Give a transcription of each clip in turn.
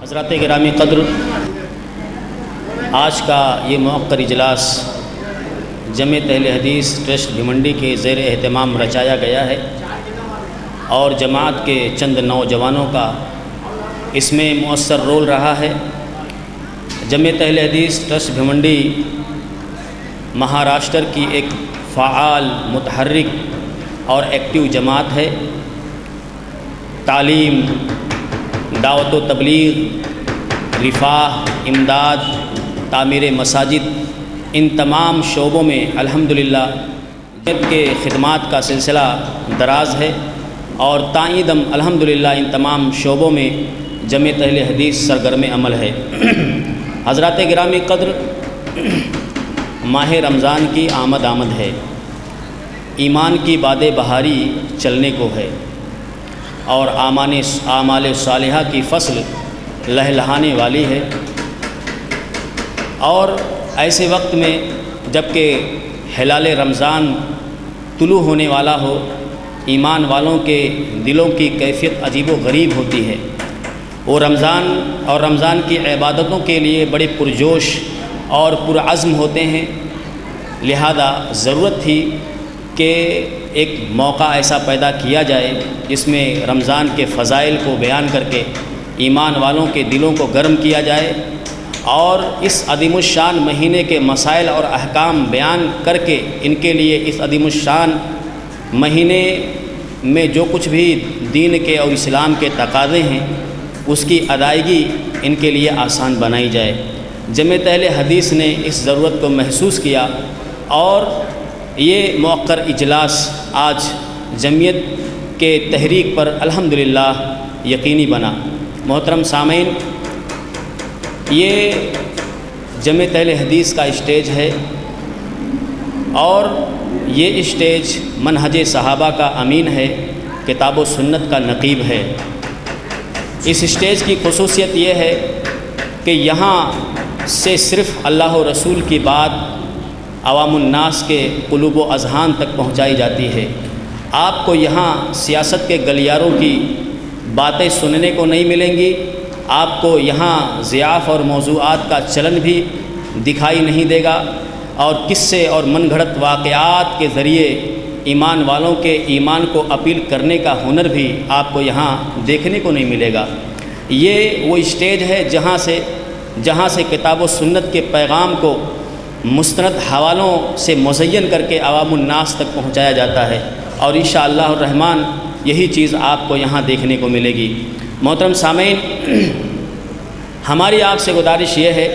حضرات گرامی قدر، آج کا یہ موقر اجلاس جمعیت اہل حدیث ٹرسٹ بھیمنڈی کے زیر اہتمام رچایا گیا ہے اور جماعت کے چند نوجوانوں کا اس میں مؤثر رول رہا ہے۔ جمعیت اہل حدیث ٹرسٹ بھیمنڈی مہاراشٹر کی ایک فعال، متحرک اور ایکٹیو جماعت ہے۔ تعلیم، دعوت و تبلیغ، رفاہ، امداد، تعمیر مساجد، ان تمام شعبوں میں الحمدللہ جمعیت کے خدمات کا سلسلہ دراز ہے اور تائیدم الحمدللہ ان تمام شعبوں میں جمعیت اہل حدیث سرگرم عمل ہے۔ حضرات گرامی قدر، ماہ رمضان کی آمد ہے، ایمان کی باد بہاری چلنے کو ہے اور اعمال صالحہ کی فصل لہلہانے والی ہے۔ اور ایسے وقت میں جب کہ ہلال رمضان طلوع ہونے والا ہو، ایمان والوں کے دلوں کی کیفیت عجیب و غریب ہوتی ہے۔ وہ رمضان کی عبادتوں کے لیے بڑے پرجوش اور پرعزم ہوتے ہیں، لہذا ضرورت تھی کہ ایک موقع ایسا پیدا کیا جائے جس میں رمضان کے فضائل کو بیان کر کے ایمان والوں کے دلوں کو گرم کیا جائے اور اس عظیم الشان مہینے کے مسائل اور احکام بیان کر کے ان کے لیے اس عظیم الشان مہینے میں جو کچھ بھی دین کے اور اسلام کے تقاضے ہیں اس کی ادائیگی ان کے لیے آسان بنائی جائے۔ جمعیت اہل حدیث نے اس ضرورت کو محسوس کیا اور یہ موقر اجلاس آج جمعیت کے تحریک پر الحمدللہ یقینی بنا۔ محترم سامعین، یہ جمعیت اہل حدیث کا اسٹیج ہے اور یہ اسٹیج منہج صحابہ کا امین ہے، کتاب و سنت کا نقیب ہے۔ اس اسٹیج کی خصوصیت یہ ہے کہ یہاں سے صرف اللہ و رسول کی بات عوام الناس کے قلوب و اذہان تک پہنچائی جاتی ہے۔ آپ کو یہاں سیاست کے گلیاروں کی باتیں سننے کو نہیں ملیں گی، آپ کو یہاں ضیاف اور موضوعات کا چلن بھی دکھائی نہیں دے گا اور قصے اور من گھڑت واقعات کے ذریعے ایمان والوں کے ایمان کو اپیل کرنے کا ہنر بھی آپ کو یہاں دیکھنے کو نہیں ملے گا۔ یہ وہ اسٹیج ہے جہاں سے کتاب و سنت کے پیغام کو مستند حوالوں سے مزین کر کے عوام الناس تک پہنچایا جاتا ہے اور انشاءاللہ الرحمن یہی چیز آپ کو یہاں دیکھنے کو ملے گی۔ محترم سامعین، ہماری آپ سے گزارش یہ ہے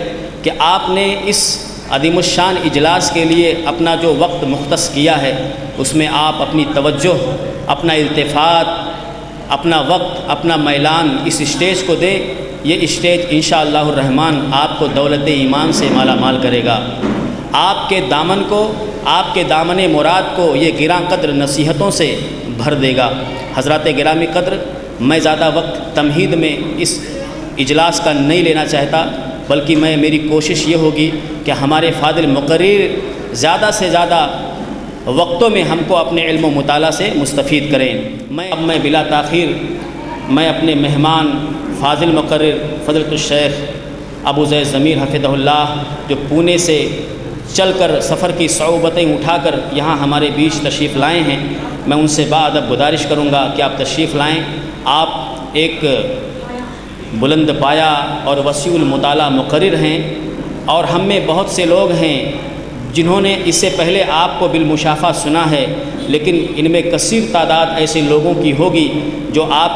کہ آپ نے اس عظیم الشان اجلاس کے لیے اپنا جو وقت مختص کیا ہے اس میں آپ اپنی توجہ، اپنا التفات، اپنا وقت، اپنا میلان اس اسٹیج کو دیں۔ یہ اسٹیج انشاءاللہ الرحمن آپ کو دولت ایمان سے مالا مال کرے گا، آپ کے دامن مراد کو یہ گراں قدر نصیحتوں سے بھر دے گا۔ حضرات گرامی قدر، میں زیادہ وقت تمہید میں اس اجلاس کا نہیں لینا چاہتا، بلکہ میری کوشش یہ ہوگی کہ ہمارے فاضل مقرر زیادہ سے زیادہ وقتوں میں ہم کو اپنے علم و مطالعہ سے مستفید کریں۔ میں بلا تاخیر اپنے مہمان فاضل مقرر فضیلۃ الشیخ ابو زید ضمیر حفظہ اللہ، جو پونے سے چل کر سفر کی صعوبتیں اٹھا کر یہاں ہمارے بیچ تشریف لائے ہیں، میں ان سے باادب گزارش کروں گا کہ آپ تشریف لائیں۔ آپ ایک بلند پایہ اور وسیع المطالعہ مقرر ہیں اور ہم میں بہت سے لوگ ہیں جنہوں نے اس سے پہلے آپ کو بالمشافہ سنا ہے، لیکن ان میں کثیر تعداد ایسے لوگوں کی ہوگی جو آپ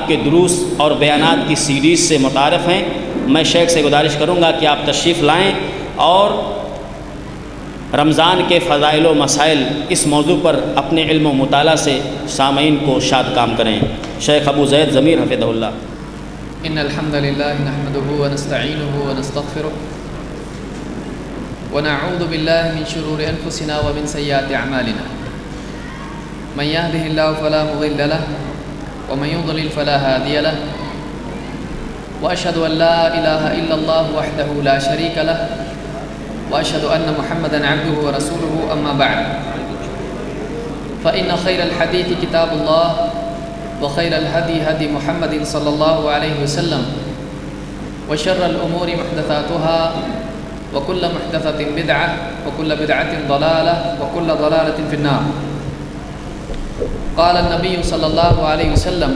کے دروس اور بیانات کی سیریز سے متعارف ہیں۔ میں شیخ سے گزارش کروں گا کہ آپ تشریف لائیں اور رمضان کے فضائل و مسائل اس موضوع پر اپنے علم و مطالعہ سے سامعین کو شاد کام کریں۔ شیخ ابو زید ضمیر حفظہ اللہ۔ ان الحمد لله نحمده ونستعينه ونستغفره ونعوذ بالله من شرور انفسنا ومن سيئات اعمالنا، من يهده الله فلا مضل له ومن يضلل فلا هادي له، واشهد ان لا اله الا الله وحده لا شريك له، واشهد ان محمدا عبده ورسوله، اما بعد فان خير الحديث كتاب الله وخير الهدي هدي محمد صلى الله عليه وسلم وشر الأمور محدثاتها وكل محدثة بدعة وكل بدعة ضلالة وكل ضلالة في النار. قال النبي صلى الله عليه وسلم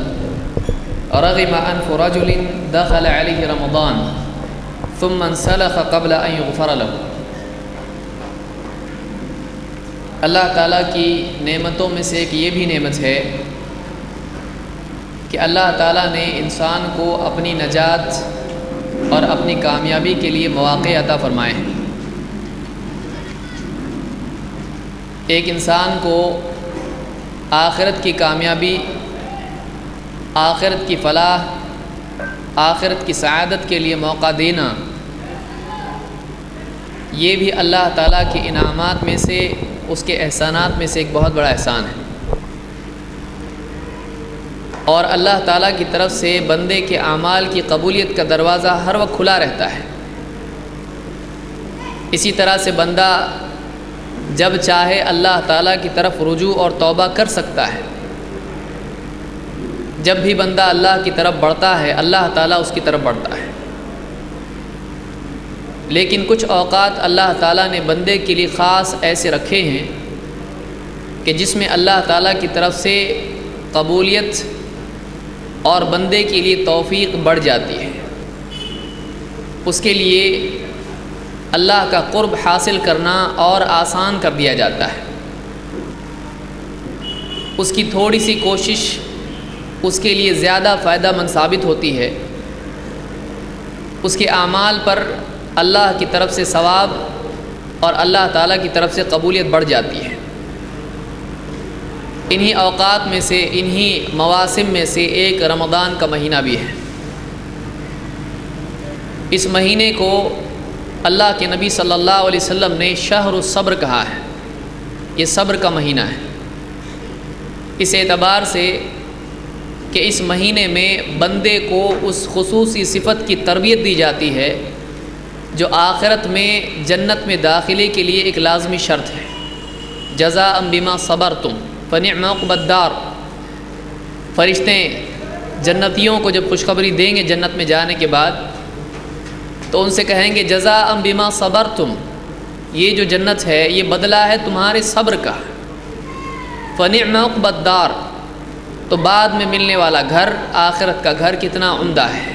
رغم أنف رجل دخل عليه رمضان ثم انسلخ قبل أن يغفر له. اللہ تعالیٰ کی نعمتوں میں سے ایک یہ بھی نعمت ہے کہ اللہ تعالیٰ نے انسان کو اپنی نجات اور اپنی کامیابی کے لیے مواقع عطا فرمائے ہیں. ایک انسان کو آخرت کی کامیابی، آخرت کی فلاح، آخرت کی سعادت کے لیے موقع دینا، یہ بھی اللہ تعالیٰ کے انعامات میں سے، اس کے احسانات میں سے ایک بہت بڑا احسان ہے. اور اللہ تعالیٰ کی طرف سے بندے کے اعمال کی قبولیت کا دروازہ ہر وقت کھلا رہتا ہے. اسی طرح سے بندہ جب چاہے اللہ تعالیٰ کی طرف رجوع اور توبہ کر سکتا ہے. جب بھی بندہ اللہ کی طرف بڑھتا ہے اللہ تعالیٰ اس کی طرف بڑھتا ہے. لیکن کچھ اوقات اللہ تعالیٰ نے بندے کے لیے خاص ایسے رکھے ہیں کہ جس میں اللہ تعالیٰ کی طرف سے قبولیت اور بندے کے لیے توفیق بڑھ جاتی ہے. اس کے لیے اللہ کا قرب حاصل کرنا اور آسان کر دیا جاتا ہے. اس کی تھوڑی سی کوشش اس کے لیے زیادہ فائدہ مند ثابت ہوتی ہے. اس کے اعمال پر اللہ کی طرف سے ثواب اور اللہ تعالیٰ کی طرف سے قبولیت بڑھ جاتی ہے. انہی اوقات میں سے، انہی مواسم میں سے ایک رمضان کا مہینہ بھی ہے. اس مہینے کو اللہ کے نبی صلی اللہ علیہ وسلم نے شہر الصبر کہا ہے. یہ صبر کا مہینہ ہے، اس اعتبار سے کہ اس مہینے میں بندے کو اس خصوصی صفت کی تربیت دی جاتی ہے جو آخرت میں جنت میں داخلے کے لیے ایک لازمی شرط ہے. جزاء بما صبرتم فنعم عقبی الدار. فرشتے جنتیوں کو جب خوشخبری دیں گے جنت میں جانے کے بعد تو ان سے کہیں گے جزاء بما صبرتم، یہ جو جنت ہے یہ بدلہ ہے تمہارے صبر کا. فنعم عقبی الدار، تو بعد میں ملنے والا گھر، آخرت کا گھر کتنا عمدہ ہے.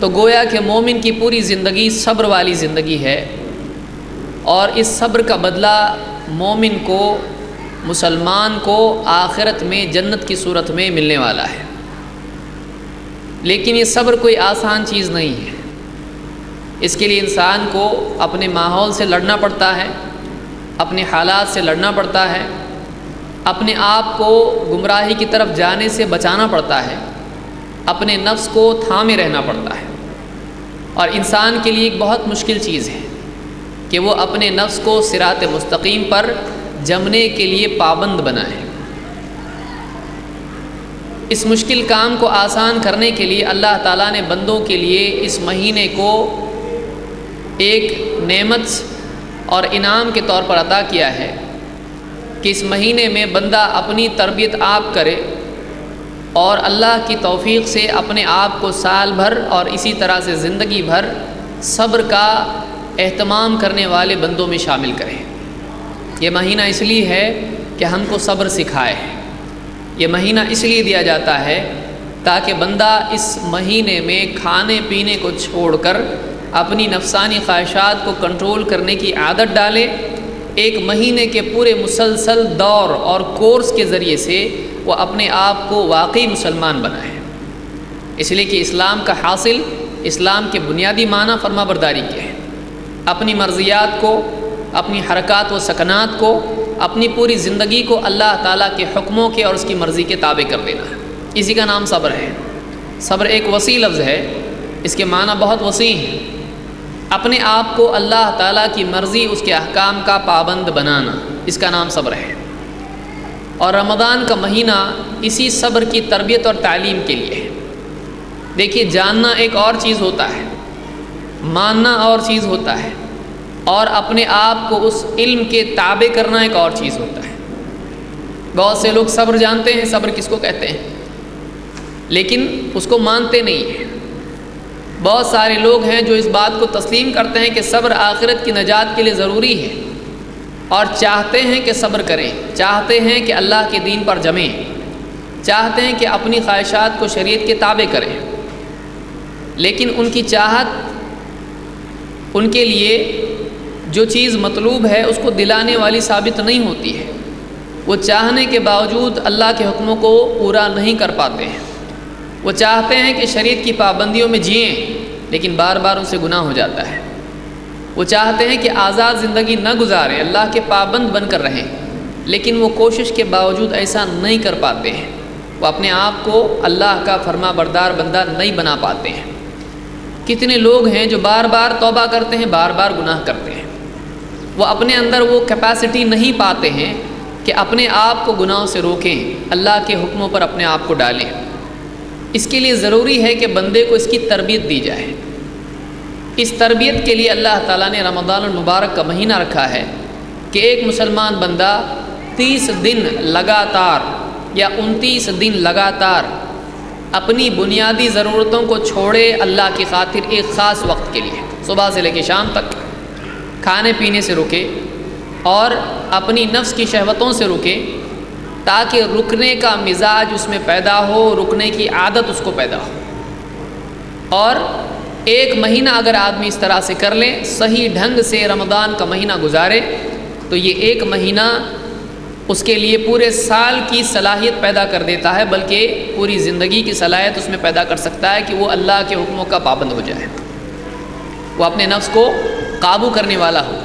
تو گویا کہ مومن کی پوری زندگی صبر والی زندگی ہے، اور اس صبر کا بدلہ مومن کو، مسلمان کو آخرت میں جنت کی صورت میں ملنے والا ہے. لیکن یہ صبر کوئی آسان چیز نہیں ہے. اس کے لیے انسان کو اپنے ماحول سے لڑنا پڑتا ہے، اپنے حالات سے لڑنا پڑتا ہے، اپنے آپ کو گمراہی کی طرف جانے سے بچانا پڑتا ہے، اپنے نفس کو تھامے رہنا پڑتا ہے. اور انسان کے لیے ایک بہت مشکل چیز ہے کہ وہ اپنے نفس کو صراط مستقیم پر جمنے کے لیے پابند بنائے. اس مشکل کام کو آسان کرنے کے لیے اللہ تعالیٰ نے بندوں کے لیے اس مہینے کو ایک نعمت اور انعام کے طور پر عطا کیا ہے کہ اس مہینے میں بندہ اپنی تربیت آپ کرے اور اللہ کی توفیق سے اپنے آپ کو سال بھر اور اسی طرح سے زندگی بھر صبر کا اہتمام کرنے والے بندوں میں شامل کرے. یہ مہینہ اس لیے ہے کہ ہم کو صبر سکھائے. یہ مہینہ اس لیے دیا جاتا ہے تاکہ بندہ اس مہینے میں کھانے پینے کو چھوڑ کر اپنی نفسانی خواہشات کو کنٹرول کرنے کی عادت ڈالے. ایک مہینے کے پورے مسلسل دور اور کورس کے ذریعے سے وہ اپنے آپ کو واقعی مسلمان بنائے. اس لیے کہ اسلام کا حاصل، اسلام کے بنیادی معنی فرما برداری کے ہے. اپنی مرضیات کو، اپنی حرکات و سکنات کو، اپنی پوری زندگی کو اللہ تعالیٰ کے حکموں کے اور اس کی مرضی کے تابع کر دینا. اسی کا نام صبر ہے. صبر ایک وسیع لفظ ہے، اس کے معنی بہت وسیع ہیں. اپنے آپ کو اللہ تعالیٰ کی مرضی، اس کے احکام کا پابند بنانا، اس کا نام صبر ہے. اور رمضان کا مہینہ اسی صبر کی تربیت اور تعلیم کے لیے ہے. دیکھیے، جاننا ایک اور چیز ہوتا ہے، ماننا اور چیز ہوتا ہے، اور اپنے آپ کو اس علم کے تابع کرنا ایک اور چیز ہوتا ہے. بہت سے لوگ صبر جانتے ہیں، صبر کس کو کہتے ہیں، لیکن اس کو مانتے نہیں ہیں. بہت سارے لوگ ہیں جو اس بات کو تسلیم کرتے ہیں کہ صبر آخرت کی نجات کے لیے ضروری ہے، اور چاہتے ہیں کہ صبر کریں، چاہتے ہیں کہ اللہ کے دین پر جمیں، چاہتے ہیں کہ اپنی خواہشات کو شریعت کے تابع کریں، لیکن ان کی چاہت ان کے لیے جو چیز مطلوب ہے اس کو دلانے والی ثابت نہیں ہوتی ہے۔ وہ چاہنے کے باوجود اللہ کے حکموں کو پورا نہیں کر پاتے ہیں۔ وہ چاہتے ہیں کہ شریعت کی پابندیوں میں جئیں، لیکن بار بار ان سے گناہ ہو جاتا ہے۔ وہ چاہتے ہیں کہ آزاد زندگی نہ گزاریں، اللہ کے پابند بن کر رہیں، لیکن وہ کوشش کے باوجود ایسا نہیں کر پاتے ہیں۔ وہ اپنے آپ کو اللہ کا فرما بردار بندہ نہیں بنا پاتے ہیں۔ کتنے لوگ ہیں جو بار بار توبہ کرتے ہیں، بار بار گناہ کرتے ہیں۔ وہ اپنے اندر وہ کیپیسٹی نہیں پاتے ہیں کہ اپنے آپ کو گناہوں سے روکیں، اللہ کے حکموں پر اپنے آپ کو ڈالیں۔ اس کے لیے ضروری ہے کہ بندے کو اس کی تربیت دی جائے۔ اس تربیت کے لیے اللہ تعالیٰ نے رمضان المبارک کا مہینہ رکھا ہے کہ ایک مسلمان بندہ 30 دن لگاتار یا 29 دن لگاتار اپنی بنیادی ضرورتوں کو چھوڑے اللہ کی خاطر ایک خاص وقت کے لیے، صبح سے لے کے شام تک کھانے پینے سے رکے اور اپنی نفس کی شہوتوں سے رکے، تاکہ رکنے کا مزاج اس میں پیدا ہو، رکنے کی عادت اس کو پیدا ہو۔ اور ایک مہینہ اگر آدمی اس طرح سے کر لے، صحیح ڈھنگ سے رمضان کا مہینہ گزارے، تو یہ ایک مہینہ اس کے لیے پورے سال کی صلاحیت پیدا کر دیتا ہے، بلکہ پوری زندگی کی صلاحیت اس میں پیدا کر سکتا ہے کہ وہ اللہ کے حکموں کا پابند ہو جائے، وہ اپنے نفس کو قابو کرنے والا ہو۔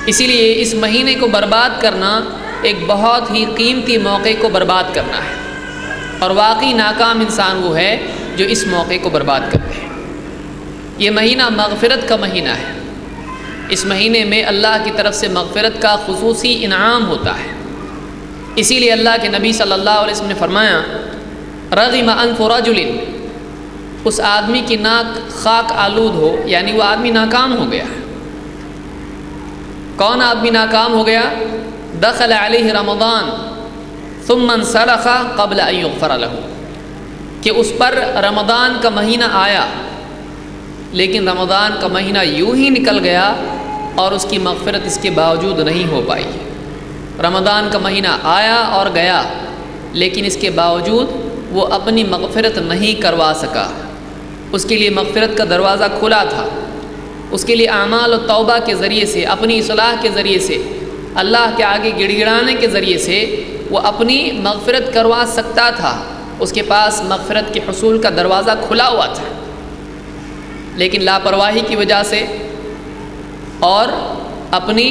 اسی لیے اس مہینے کو برباد کرنا ایک بہت ہی قیمتی موقع کو برباد کرنا ہے، اور واقعی ناکام انسان وہ ہے جو اس موقع کو برباد کرتے ہیں۔ یہ مہینہ مغفرت کا مہینہ ہے۔ اس مہینے میں اللہ کی طرف سے مغفرت کا خصوصی انعام ہوتا ہے۔ اسی لیے اللہ کے نبی صلی اللہ علیہ وسلم نے فرمایا، رغم انف رجل، اس آدمی کی ناک خاک آلود ہو، یعنی وہ آدمی ناکام ہو گیا۔ کون آدمی ناکام ہو گیا؟ دخل علیہ رمضان ثم انسلخ قبل ان یغفر له، کہ اس پر رمضان کا مہینہ آیا، لیکن رمضان کا مہینہ یوں ہی نکل گیا اور اس کی مغفرت اس کے باوجود نہیں ہو پائی۔ رمضان کا مہینہ آیا اور گیا، لیکن اس کے باوجود وہ اپنی مغفرت نہیں کروا سکا۔ اس کے لیے مغفرت کا دروازہ کھلا تھا، اس کے لیے اعمال و توبہ کے ذریعے سے، اپنی اصلاح کے ذریعے سے، اللہ کے آگے گڑ گڑانے کے ذریعے سے وہ اپنی مغفرت کروا سکتا تھا۔ اس کے پاس مغفرت کے حصول کا دروازہ کھلا ہوا تھا، لیکن لاپرواہی کی وجہ سے اور اپنی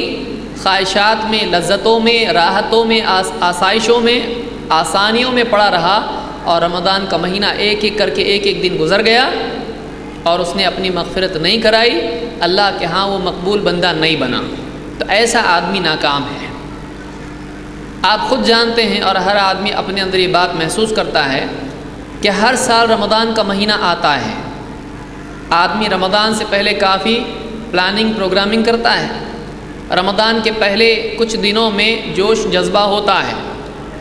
خواہشات میں، لذتوں میں، راحتوں میں، آسائشوں میں، آسانیوں میں پڑا رہا، اور رمضان کا مہینہ ایک ایک کر کے ایک ایک دن گزر گیا اور اس نے اپنی مغفرت نہیں کرائی، اللہ کے ہاں وہ مقبول بندہ نہیں بنا۔ تو ایسا آدمی ناکام ہے۔ آپ خود جانتے ہیں اور ہر آدمی اپنے اندر یہ بات محسوس کرتا ہے کہ ہر سال رمضان کا مہینہ آتا ہے، آدمی رمضان سے پہلے کافی پلاننگ پروگرامنگ کرتا ہے، رمضان کے پہلے کچھ دنوں میں جوش جذبہ ہوتا ہے،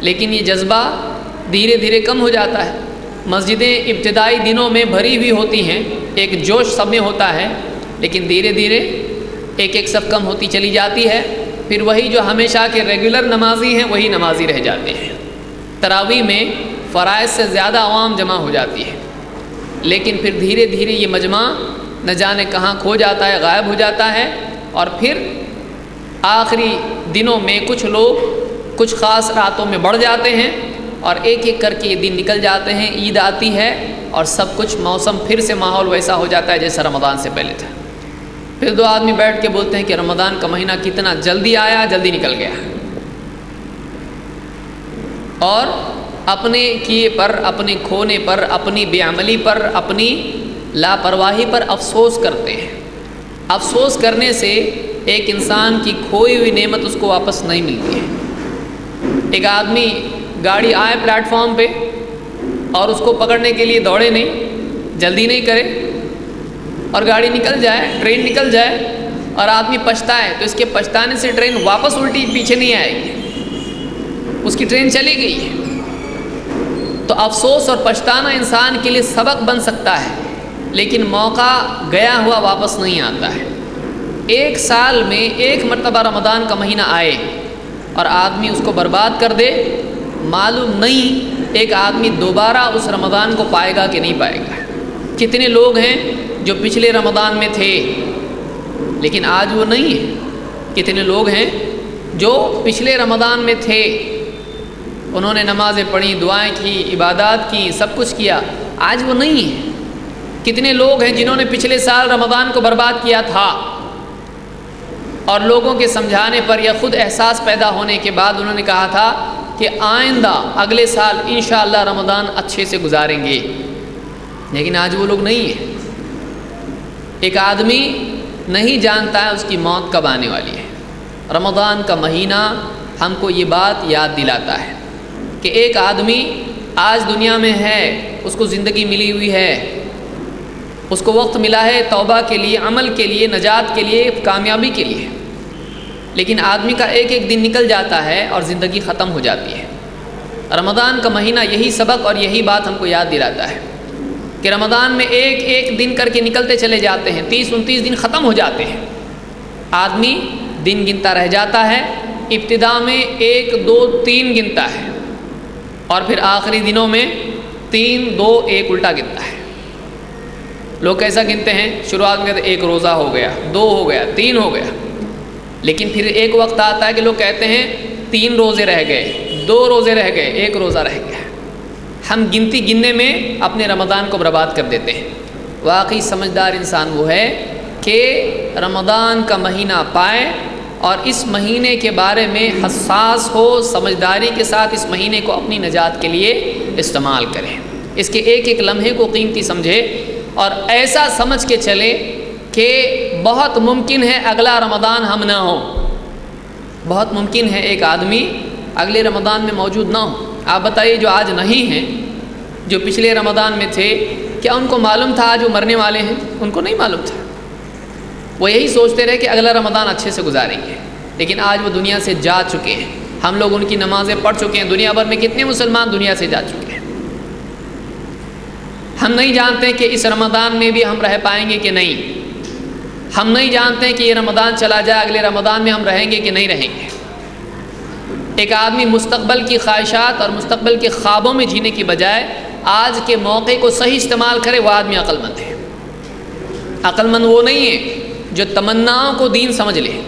لیکن یہ جذبہ دھیرے دھیرے کم ہو جاتا ہے۔ مسجدیں ابتدائی دنوں میں بھری ہوئی ہوتی ہیں، ایک جوش سب میں ہوتا ہے، لیکن دھیرے دھیرے ایک ایک سب کم ہوتی چلی جاتی ہے۔ پھر وہی جو ہمیشہ کے ریگولر نمازی ہیں وہی نمازی رہ جاتے ہیں۔ تراویح میں فرائض سے زیادہ عوام جمع ہو جاتی ہے، لیکن پھر دھیرے دھیرے یہ مجمع نہ جانے کہاں کھو جاتا ہے، غائب ہو جاتا ہے، اور پھر آخری دنوں میں کچھ لوگ کچھ خاص راتوں میں بڑھ جاتے ہیں، اور ایک ایک کر کے یہ دن نکل جاتے ہیں، عید آتی ہے اور سب کچھ موسم پھر سے ماحول ویسا ہو جاتا ہے جیسا رمضان سے پہلے تھا۔ پھر دو آدمی بیٹھ کے بولتے ہیں کہ رمضان کا مہینہ کتنا جلدی آیا، جلدی نکل گیا، اور اپنے کیے پر، اپنے کھونے پر، اپنی بے عملی پر، اپنی لاپرواہی پر افسوس کرتے ہیں۔ افسوس کرنے سے ایک انسان کی کھوئی ہوئی نعمت اس کو واپس نہیں ملتی ہے۔ ایک آدمی گاڑی آئے پلیٹ فارم پہ اور اس کو پکڑنے کے لیے دوڑے نہیں، جلدی نہیں کرے، اور گاڑی نکل جائے، ٹرین نکل جائے، اور آدمی پچھتائے، تو اس کے پچھتانے سے ٹرین واپس الٹی پیچھے نہیں آئے گی، اس کی ٹرین چلی گئی ہے۔ تو افسوس اور پچھتانا انسان کے لیے سبق بن سکتا ہے لیکن موقع گیا ہوا واپس نہیں آتا ہے۔ ایک سال میں ایک مرتبہ رمضان کا مہینہ آئے اور آدمی اس کو برباد کر دے، معلوم نہیں ایک آدمی دوبارہ اس رمضان کو پائے گا کہ نہیں پائے گا۔ کتنے لوگ ہیں جو پچھلے رمضان میں تھے لیکن آج وہ نہیں ہیں، کتنے لوگ ہیں جو پچھلے رمضان میں تھے، انہوں نے نمازیں پڑھی، دعائیں کی، عبادات کی، سب کچھ کیا، آج وہ نہیں ہیں۔ کتنے لوگ ہیں جنہوں نے پچھلے سال رمضان کو برباد کیا تھا اور لوگوں کے سمجھانے پر یا خود احساس پیدا ہونے کے بعد انہوں نے کہا تھا کہ آئندہ اگلے سال انشاءاللہ رمضان اچھے سے گزاریں گے، لیکن آج وہ لوگ نہیں ہیں۔ ایک آدمی نہیں جانتا ہے اس کی موت کب آنے والی ہے۔ رمضان کا مہینہ ہم کو یہ بات یاد دلاتا ہے کہ ایک آدمی آج دنیا میں ہے، اس کو زندگی ملی ہوئی ہے، اس کو وقت ملا ہے توبہ کے لیے، عمل کے لیے، نجات کے لیے، کامیابی کے لیے، لیکن آدمی کا ایک ایک دن نکل جاتا ہے اور زندگی ختم ہو جاتی ہے۔ رمضان کا مہینہ یہی سبق اور یہی بات ہم کو یاد دلاتا ہے کہ رمضان میں ایک ایک دن کر کے نکلتے چلے جاتے ہیں، 30-29 دن ختم ہو جاتے ہیں، آدمی دن گنتا رہ جاتا ہے، ابتدا میں 1 2 3 گنتا ہے اور پھر آخری دنوں میں 3 2 1 الٹا گنتا ہے۔ لوگ کیسا گنتے ہیں؟ شروعات میں کہتے ہیں 1 روزہ ہو گیا، 2 ہو گیا، 3 ہو گیا، لیکن پھر ایک وقت آتا ہے کہ لوگ کہتے ہیں 3 روزے رہ گئے، 2 روزے رہ گئے، 1 روزہ رہ گیا۔ ہم گنتی گننے میں اپنے رمضان کو برباد کر دیتے ہیں۔ واقعی سمجھدار انسان وہ ہے کہ رمضان کا مہینہ پائے اور اس مہینے کے بارے میں حساس ہو، سمجھداری کے ساتھ اس مہینے کو اپنی نجات کے لیے استعمال کرے، اس کے ایک ایک لمحے کو قیمتی سمجھے اور ایسا سمجھ کے چلے کہ بہت ممکن ہے اگلا رمضان ہم نہ ہوں، بہت ممکن ہے ایک آدمی اگلے رمضان میں موجود نہ ہو۔ آپ بتائیے جو آج نہیں ہیں، جو پچھلے رمضان میں تھے، کیا ان کو معلوم تھا آج وہ مرنے والے ہیں؟ ان کو نہیں معلوم تھا، وہ یہی سوچتے رہے کہ اگلا رمضان اچھے سے گزاریں گے، لیکن آج وہ دنیا سے جا چکے ہیں، ہم لوگ ان کی نمازیں پڑھ چکے ہیں، دنیا بھر میں کتنے مسلمان دنیا سے جا چکے ہیں۔ ہم نہیں جانتے کہ اس رمضان میں بھی ہم رہ پائیں گے کہ نہیں، ہم نہیں جانتے کہ یہ رمضان چلا جائے اگلے رمضان میں ہم رہیں گے کہ نہیں رہیں گے۔ ایک آدمی مستقبل کی خواہشات اور مستقبل کے خوابوں میں جینے کی بجائے آج کے موقع کو صحیح استعمال کرے، وہ آدمی عقل مند ہے۔ عقل مند وہ نہیں ہے جو تمناؤں کو دین سمجھ لے،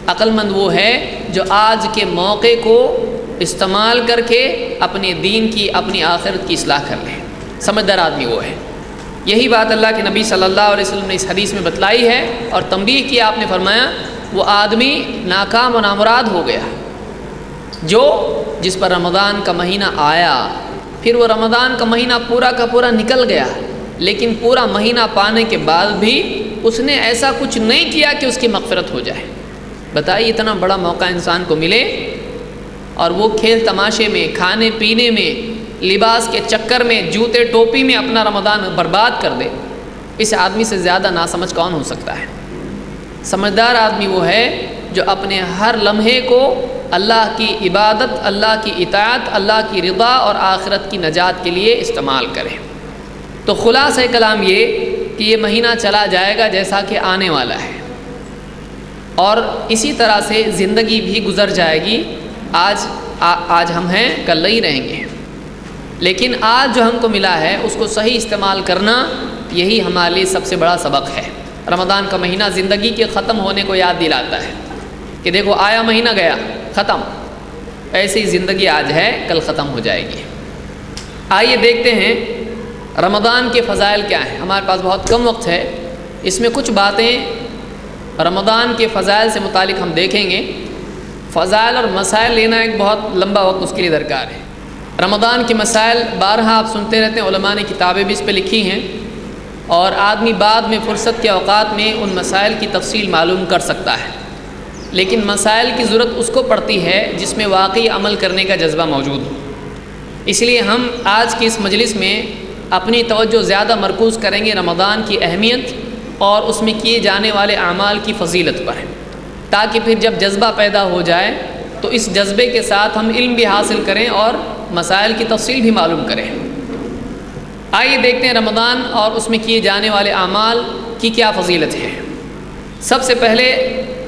عقل مند وہ ہے جو آج کے موقع کو استعمال کر کے اپنے دین کی، اپنی آخرت کی اصلاح کر لے۔ سمجھدار آدمی وہ ہے۔ یہی بات اللہ کے نبی صلی اللہ علیہ وسلم نے اس حدیث میں بتلائی ہے اور تنبیہ کی، آپ نے فرمایا وہ آدمی ناکام و نامراد ہو گیا جس پر رمضان کا مہینہ آیا، پھر وہ رمضان کا مہینہ پورا کا پورا نکل گیا، لیکن پورا مہینہ پانے کے بعد بھی اس نے ایسا کچھ نہیں کیا کہ اس کی مغفرت ہو جائے۔ بتائیے اتنا بڑا موقع انسان کو ملے اور وہ کھیل تماشے میں، کھانے پینے میں، لباس کے چکر میں، جوتے ٹوپی میں اپنا رمضان برباد کر دے، اس آدمی سے زیادہ ناسمجھ کون ہو سکتا ہے؟ سمجھدار آدمی وہ ہے جو اپنے ہر لمحے کو اللہ کی عبادت، اللہ کی اطاعت، اللہ کی رضا اور آخرت کی نجات کے لیے استعمال کرے۔ تو خلاصہ کلام یہ کہ یہ مہینہ چلا جائے گا جیسا کہ آنے والا ہے، اور اسی طرح سے زندگی بھی گزر جائے گی۔ آج ہم ہیں، کل نہیں رہیں گے، لیکن آج جو ہم کو ملا ہے اس کو صحیح استعمال کرنا، یہی ہمارے لیے سب سے بڑا سبق ہے۔ رمضان کا مہینہ زندگی کے ختم ہونے کو یاد دلاتا ہے کہ دیکھو آیا مہینہ گیا ختم، ایسے ہی زندگی آج ہے کل ختم ہو جائے گی۔ آئیے دیکھتے ہیں رمضان کے فضائل کیا ہیں۔ ہمارے پاس بہت کم وقت ہے، اس میں کچھ باتیں رمضان کے فضائل سے متعلق ہم دیکھیں گے۔ فضائل اور مسائل لینا ایک بہت لمبا وقت اس کے لیے درکار ہے۔ رمضان کے مسائل بارہا آپ سنتے رہتے ہیں، علماء نے کتابیں بھی اس پہ لکھی ہیں، اور آدمی بعد میں فرصت کے اوقات میں ان مسائل کی تفصیل معلوم کر سکتا ہے، لیکن مسائل کی ضرورت اس کو پڑتی ہے جس میں واقعی عمل کرنے کا جذبہ موجود ہو۔ اس لیے ہم آج کی اس مجلس میں اپنی توجہ زیادہ مرکوز کریں گے رمضان کی اہمیت اور اس میں کیے جانے والے اعمال کی فضیلت پر، تاکہ پھر جب جذبہ پیدا ہو جائے تو اس جذبے کے ساتھ ہم علم بھی حاصل کریں اور مسائل کی تفصیل بھی معلوم کریں۔ آئیے دیکھتے ہیں رمضان اور اس میں کیے جانے والے اعمال کی کیا فضیلت ہے۔ سب سے پہلے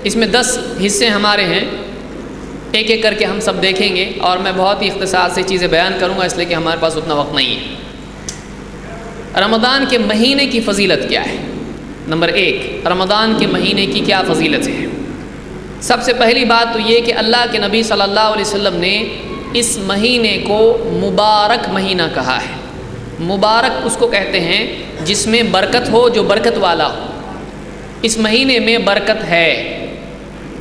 اس میں 10 حصے ہمارے ہیں، ایک ایک کر کے ہم سب دیکھیں گے، اور میں بہت ہی اختصار سے چیزیں بیان کروں گا اس لیے کہ ہمارے پاس اتنا وقت نہیں ہے۔ رمضان کے مہینے کی فضیلت کیا ہے؟ نمبر 1، رمضان کے مہینے کی کیا فضیلت ہے؟ سب سے پہلی بات تو یہ کہ اللہ کے نبی صلی اللہ علیہ وسلم نے اس مہینے کو مبارک مہینہ کہا ہے۔ مبارک اس کو کہتے ہیں جس میں برکت ہو، جو برکت والا ہو۔ اس مہینے میں برکت ہے،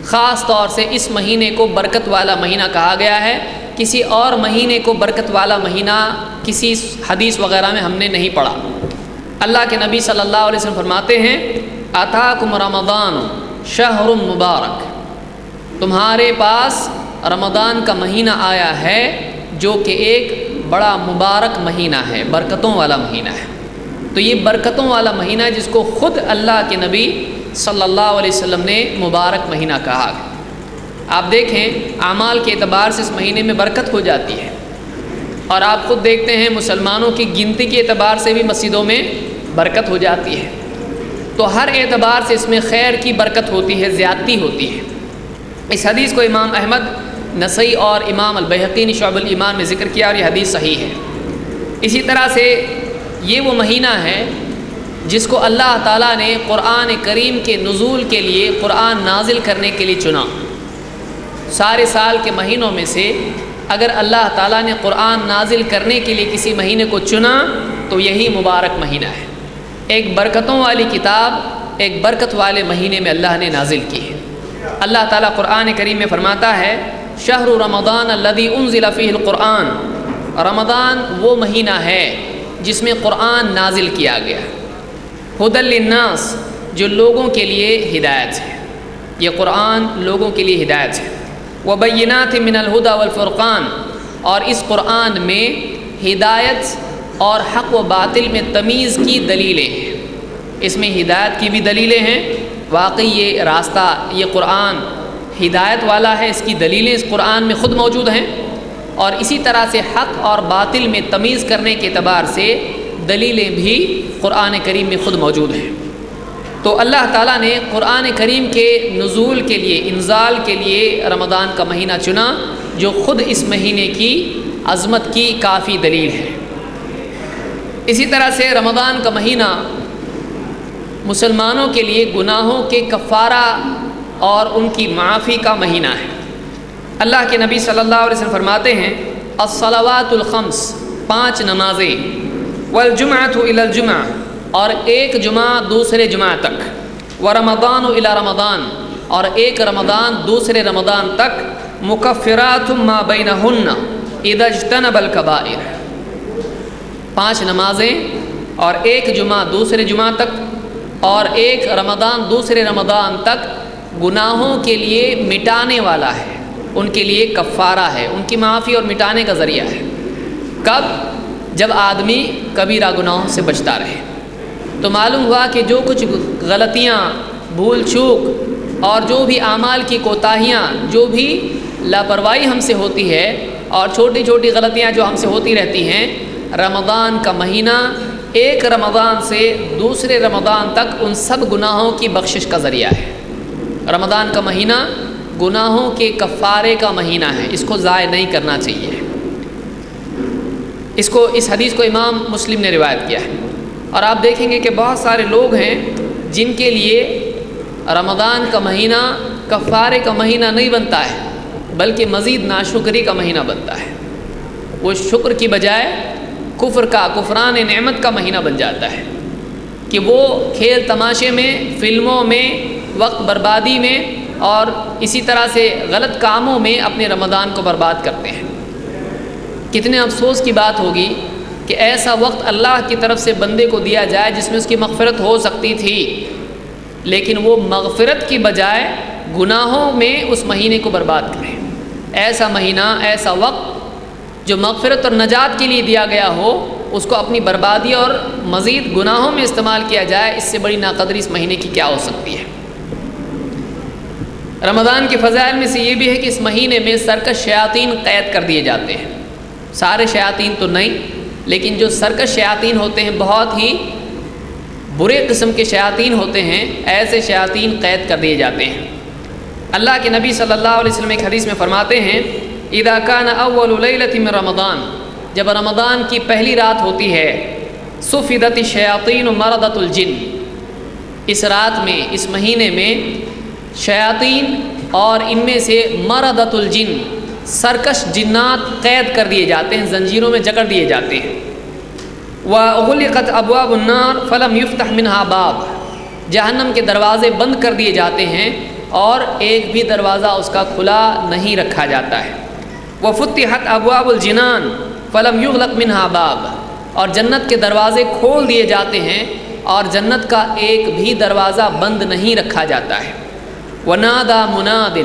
خاص طور سے اس مہینے کو برکت والا مہینہ کہا گیا ہے۔ کسی اور مہینے کو برکت والا مہینہ کسی حدیث وغیرہ میں ہم نے نہیں پڑھا۔ اللہ کے نبی صلی اللہ علیہ وسلم فرماتے ہیں اتاکم رمضان شہر مبارک، تمہارے پاس رمضان کا مہینہ آیا ہے جو کہ ایک بڑا مبارک مہینہ ہے، برکتوں والا مہینہ ہے۔ تو یہ برکتوں والا مہینہ جس کو خود اللہ کے نبی صلی اللہ علیہ وسلم نے مبارک مہینہ کہا۔ آپ دیکھیں اعمال کے اعتبار سے اس مہینے میں برکت ہو جاتی ہے، اور آپ خود دیکھتے ہیں مسلمانوں کی گنتی کے اعتبار سے بھی مسجدوں میں برکت ہو جاتی ہے۔ تو ہر اعتبار سے اس میں خیر کی برکت ہوتی ہے، زیادتی ہوتی ہے۔ اس حدیث کو امام احمد، نسائی اور امام البیہقی نے شعب الایمان میں ذکر کیا، اور یہ حدیث صحیح ہے۔ اسی طرح سے یہ وہ مہینہ ہے جس کو اللہ تعالیٰ نے قرآن کریم کے نزول کے لیے، قرآن نازل کرنے کے لیے چنا۔ سارے سال کے مہینوں میں سے اگر اللہ تعالیٰ نے قرآن نازل کرنے کے لیے کسی مہینے کو چنا تو یہی مبارک مہینہ ہے۔ ایک برکتوں والی کتاب ایک برکت والے مہینے میں اللہ نے نازل کی ہے۔ اللہ تعالیٰ قرآن کریم میں فرماتا ہے شہر رمضان الذی انزل فیہ القرآن، رمضان وہ مہینہ ہے جس میں قرآن نازل کیا گیا، ھدی للناس، جو لوگوں کے لیے ہدایت ہے۔ یہ قرآن لوگوں کے لیے ہدایت ہے۔ وبینات من الہدی والفرقان، اور اس قرآن میں ہدایت اور حق و باطل میں تمیز کی دلیلیں ہیں۔ اس میں ہدایت کی بھی دلیلیں ہیں، واقعی یہ راستہ، یہ قرآن ہدایت والا ہے، اس کی دلیلیں اس قرآن میں خود موجود ہیں، اور اسی طرح سے حق اور باطل میں تمیز کرنے کے اعتبار سے دلیلیں بھی قرآن کریم میں خود موجود ہیں۔ تو اللہ تعالیٰ نے قرآن کریم کے نزول کے لیے، انزال کے لیے رمضان کا مہینہ چنا، جو خود اس مہینے کی عظمت کی کافی دلیل ہے۔ اسی طرح سے رمضان کا مہینہ مسلمانوں کے لیے گناہوں کے کفارہ اور ان کی معافی کا مہینہ ہے۔ اللہ کے نبی صلی اللہ علیہ وسلم فرماتے ہیں الصلوات الخمس، 5 نمازیں، والجمعۃ الی الجمعہ، اور ایک جمعہ دوسرے جمعہ تک، ورمضان الی رمضان، اور ایک رمضان دوسرے رمضان تک، مکفرات ما بینہن اذا اجتنب الکبائر، 5 نمازیں اور ایک جمعہ دوسرے جمعہ تک، اور ایک رمضان دوسرے رمضان تک گناہوں کے لیے مٹانے والا ہے، ان کے لیے کفارہ ہے، ان کی معافی اور مٹانے کا ذریعہ ہے۔ کب؟ جب آدمی کبیرہ گناہوں سے بچتا رہے۔ تو معلوم ہوا کہ جو کچھ غلطیاں، بھول چوک اور جو بھی اعمال کی کوتاہیاں، جو بھی لاپرواہی ہم سے ہوتی ہے، اور چھوٹی چھوٹی غلطیاں جو ہم سے ہوتی رہتی ہیں، رمضان کا مہینہ ایک رمضان سے دوسرے رمضان تک ان سب گناہوں کی بخشش کا ذریعہ ہے۔ رمضان کا مہینہ گناہوں کے کفارے کا مہینہ ہے، اس کو ضائع نہیں کرنا چاہیے۔ اس حدیث کو امام مسلم نے روایت کیا ہے، اور آپ دیکھیں گے کہ بہت سارے لوگ ہیں جن کے لیے رمضان کا مہینہ کفارے کا مہینہ نہیں بنتا ہے، بلکہ مزید ناشکری کا مہینہ بنتا ہے۔ وہ شکر کی بجائے کفر کا، کفران نعمت کا مہینہ بن جاتا ہے، کہ وہ کھیل تماشے میں، فلموں میں، وقت بربادی میں اور اسی طرح سے غلط کاموں میں اپنے رمضان کو برباد کرتے ہیں۔ کتنے افسوس کی بات ہوگی کہ ایسا وقت اللہ کی طرف سے بندے کو دیا جائے جس میں اس کی مغفرت ہو سکتی تھی، لیکن وہ مغفرت کی بجائے گناہوں میں اس مہینے کو برباد کرے۔ ایسا مہینہ، ایسا وقت جو مغفرت اور نجات کے لیے دیا گیا ہو، اس کو اپنی بربادی اور مزید گناہوں میں استعمال کیا جائے، اس سے بڑی ناقدری اس مہینے کی کیا ہو سکتی ہے۔ رمضان کے فضائل میں سے یہ بھی ہے کہ اس مہینے میں سرکش شیاطین قید کر دیے جاتے ہیں۔ سارے شیاطین تو نہیں، لیکن جو سرکش شیاطین ہوتے ہیں، بہت ہی برے قسم کے شیاطین ہوتے ہیں، ایسے شیاطین قید کر دیے جاتے ہیں۔ اللہ کے نبی صلی اللہ علیہ وسلم ایک حدیث میں فرماتے ہیں اذا کان اول لیلۃ من رمضان، جب رمضان کی پہلی رات ہوتی ہے، صفدت الشیاطین مردۃ الجن، اس رات میں، اس مہینے میں شیاطین اور ان میں سے مردۃ الجن، سرکش جنات قید کر دیے جاتے ہیں، زنجیروں میں جکڑ دیے جاتے ہیں۔ وغلقت ابواب النار فلم یفتح منها باب، جہنم کے دروازے بند کر دیے جاتے ہیں اور ایک بھی دروازہ اس کا کھلا نہیں رکھا جاتا ہے۔ وفتحت ابواب الجنان فلم یغلق منها باب، اور جنت کے دروازے کھول دیے جاتے ہیں اور جنت کا ایک بھی دروازہ بند نہیں رکھا جاتا ہے۔ ونادى مناد،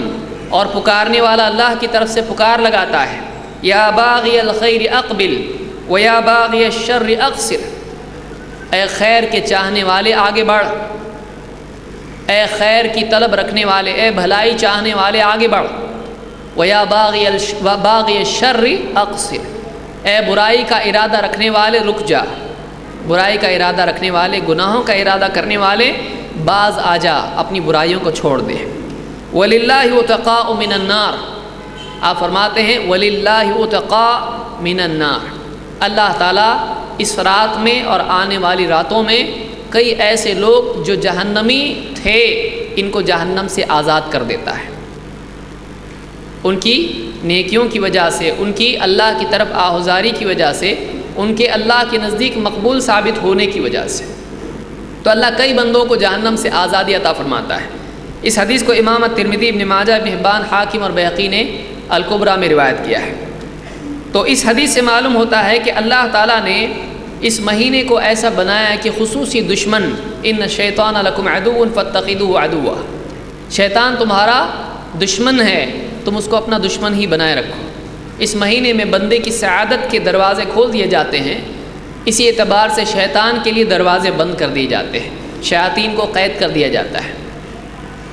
اور پکارنے والا اللہ کی طرف سے پکار لگاتا ہے، یا باغی الخیر اقبل ویا باغی الشر اقصر، اے خیر کے چاہنے والے آگے بڑھ، اے خیر کی طلب رکھنے والے، اے بھلائی چاہنے والے آگے بڑھ، ویا باغی الشر اقصر، اے برائی کا ارادہ رکھنے والے رک جا، برائی کا ارادہ رکھنے والے، گناہوں کا ارادہ کرنے والے باز آ جا، اپنی برائیوں کو چھوڑ دے۔ وَلِلَّهِ عُتَقَاءُ مِنَ النَّارِ، آپ فرماتے ہیں وَلِلَّهِ عُتَقَاءُ مِنَ النَّارِ، اللہ تعالیٰ اس رات میں اور آنے والی راتوں میں کئی ایسے لوگ جو جہنمی تھے ان کو جہنم سے آزاد کر دیتا ہے، ان کی نیکیوں کی وجہ سے، ان کی اللہ کی طرف آہوزاری کی وجہ سے، ان کے اللہ کے نزدیک مقبول ثابت ہونے کی وجہ سے، تو اللہ کئی بندوں کو جہنم سے آزادی عطا فرماتا ہے۔ اس حدیث کو امام ترمذی، ابن ماجہ، ابن حبان، حاکم اور بہقی نے الکبریٰ میں روایت کیا ہے۔ تو اس حدیث سے معلوم ہوتا ہے کہ اللہ تعالیٰ نے اس مہینے کو ایسا بنایا کہ خصوصی دشمن، ان الشیطان لکم عدو فاتخذوہ عدوا، شیطان تمہارا دشمن ہے، تم اس کو اپنا دشمن ہی بنائے رکھو۔ اس مہینے میں بندے کی سعادت کے دروازے کھول دیے جاتے ہیں، اسی اعتبار سے شیطان کے لیے دروازے بند کر دیے جاتے ہیں، شیاطین کو قید کر دیا جاتا ہے۔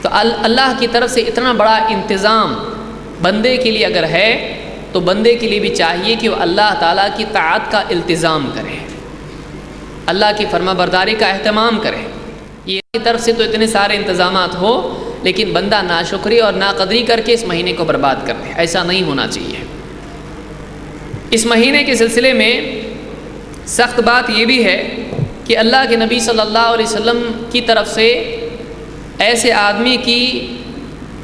تو اللہ کی طرف سے اتنا بڑا انتظام بندے کے لیے اگر ہے تو بندے کے لیے بھی چاہیے کہ وہ اللہ تعالیٰ کی طاعت کا التزام کرے، اللہ کی فرما برداری کا اہتمام کرے۔ یہ کی طرف سے تو اتنے سارے انتظامات ہو لیکن بندہ ناشکری اور ناقدری کر کے اس مہینے کو برباد کر دے، ایسا نہیں ہونا چاہیے۔ اس مہینے کے سلسلے میں سخت بات یہ بھی ہے کہ اللہ کے نبی صلی اللہ علیہ وسلم کی طرف سے ایسے آدمی کی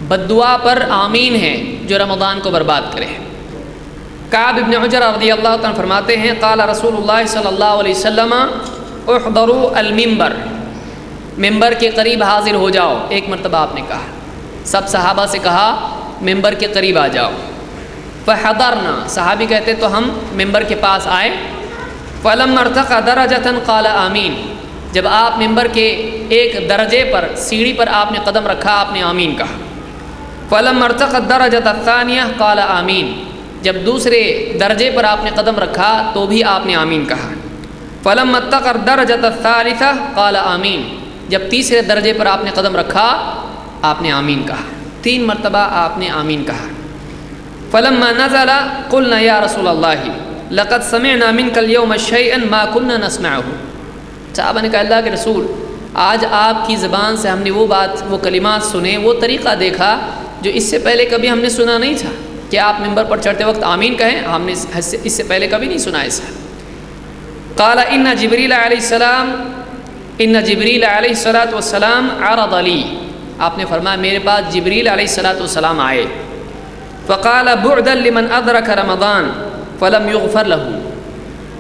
بد دعا پر آمین ہے جو رمضان کو برباد کرے۔ کعب ابن عجرہ رضی اللہ عنہ فرماتے ہیں قال رسول اللہ صلی اللہ علیہ وسلم احضروا المنبر، ممبر کے قریب حاضر ہو جاؤ، ایک مرتبہ آپ نے کہا، سب صحابہ سے کہا ممبر کے قریب آ جاؤ۔ فحضرنا، صحابی کہتے تو ہم ممبر کے پاس آئے۔ فلما ارتقى درجة قال آمین، جب آپ ممبر کے ایک درجے پر، سیڑھی پر آپ نے قدم رکھا، آپ نے آمین کہا۔ فلما ارتقى الدرجة الثانية قال آمین، جب دوسرے درجے پر آپ نے قدم رکھا تو بھی آپ نے آمین کہا۔ فلما ارتقى الدرجة الثالثة قال آمین، جب تیسرے درجے پر آپ نے قدم رکھا آپ نے آمین کہا، 3 مرتبہ آپ نے آمین کہا۔ فلما نزل قلنا یا رسول اللہ لقد سمعنا منك اليوم شيئا ما كنا نسمعه، صحابہ نے کہا اللہ کے رسول آج آپ کی زبان سے ہم نے وہ کلمات سنے، وہ طریقہ دیکھا جو اس سے پہلے کبھی ہم نے سنا نہیں تھا کہ آپ ممبر پر چڑھتے وقت آمین کہیں، ہم نے اس سے پہلے کبھی نہیں سنا ایسا۔ قال ان جبریل علیہ الصلاۃ والسلام عرض لی، آپ نے فرمایا میرے پاس جبریل علیہ الصلاۃ والسلام آئے۔ فقال بعدا لمن ادرک رمضان فلم یغفر له،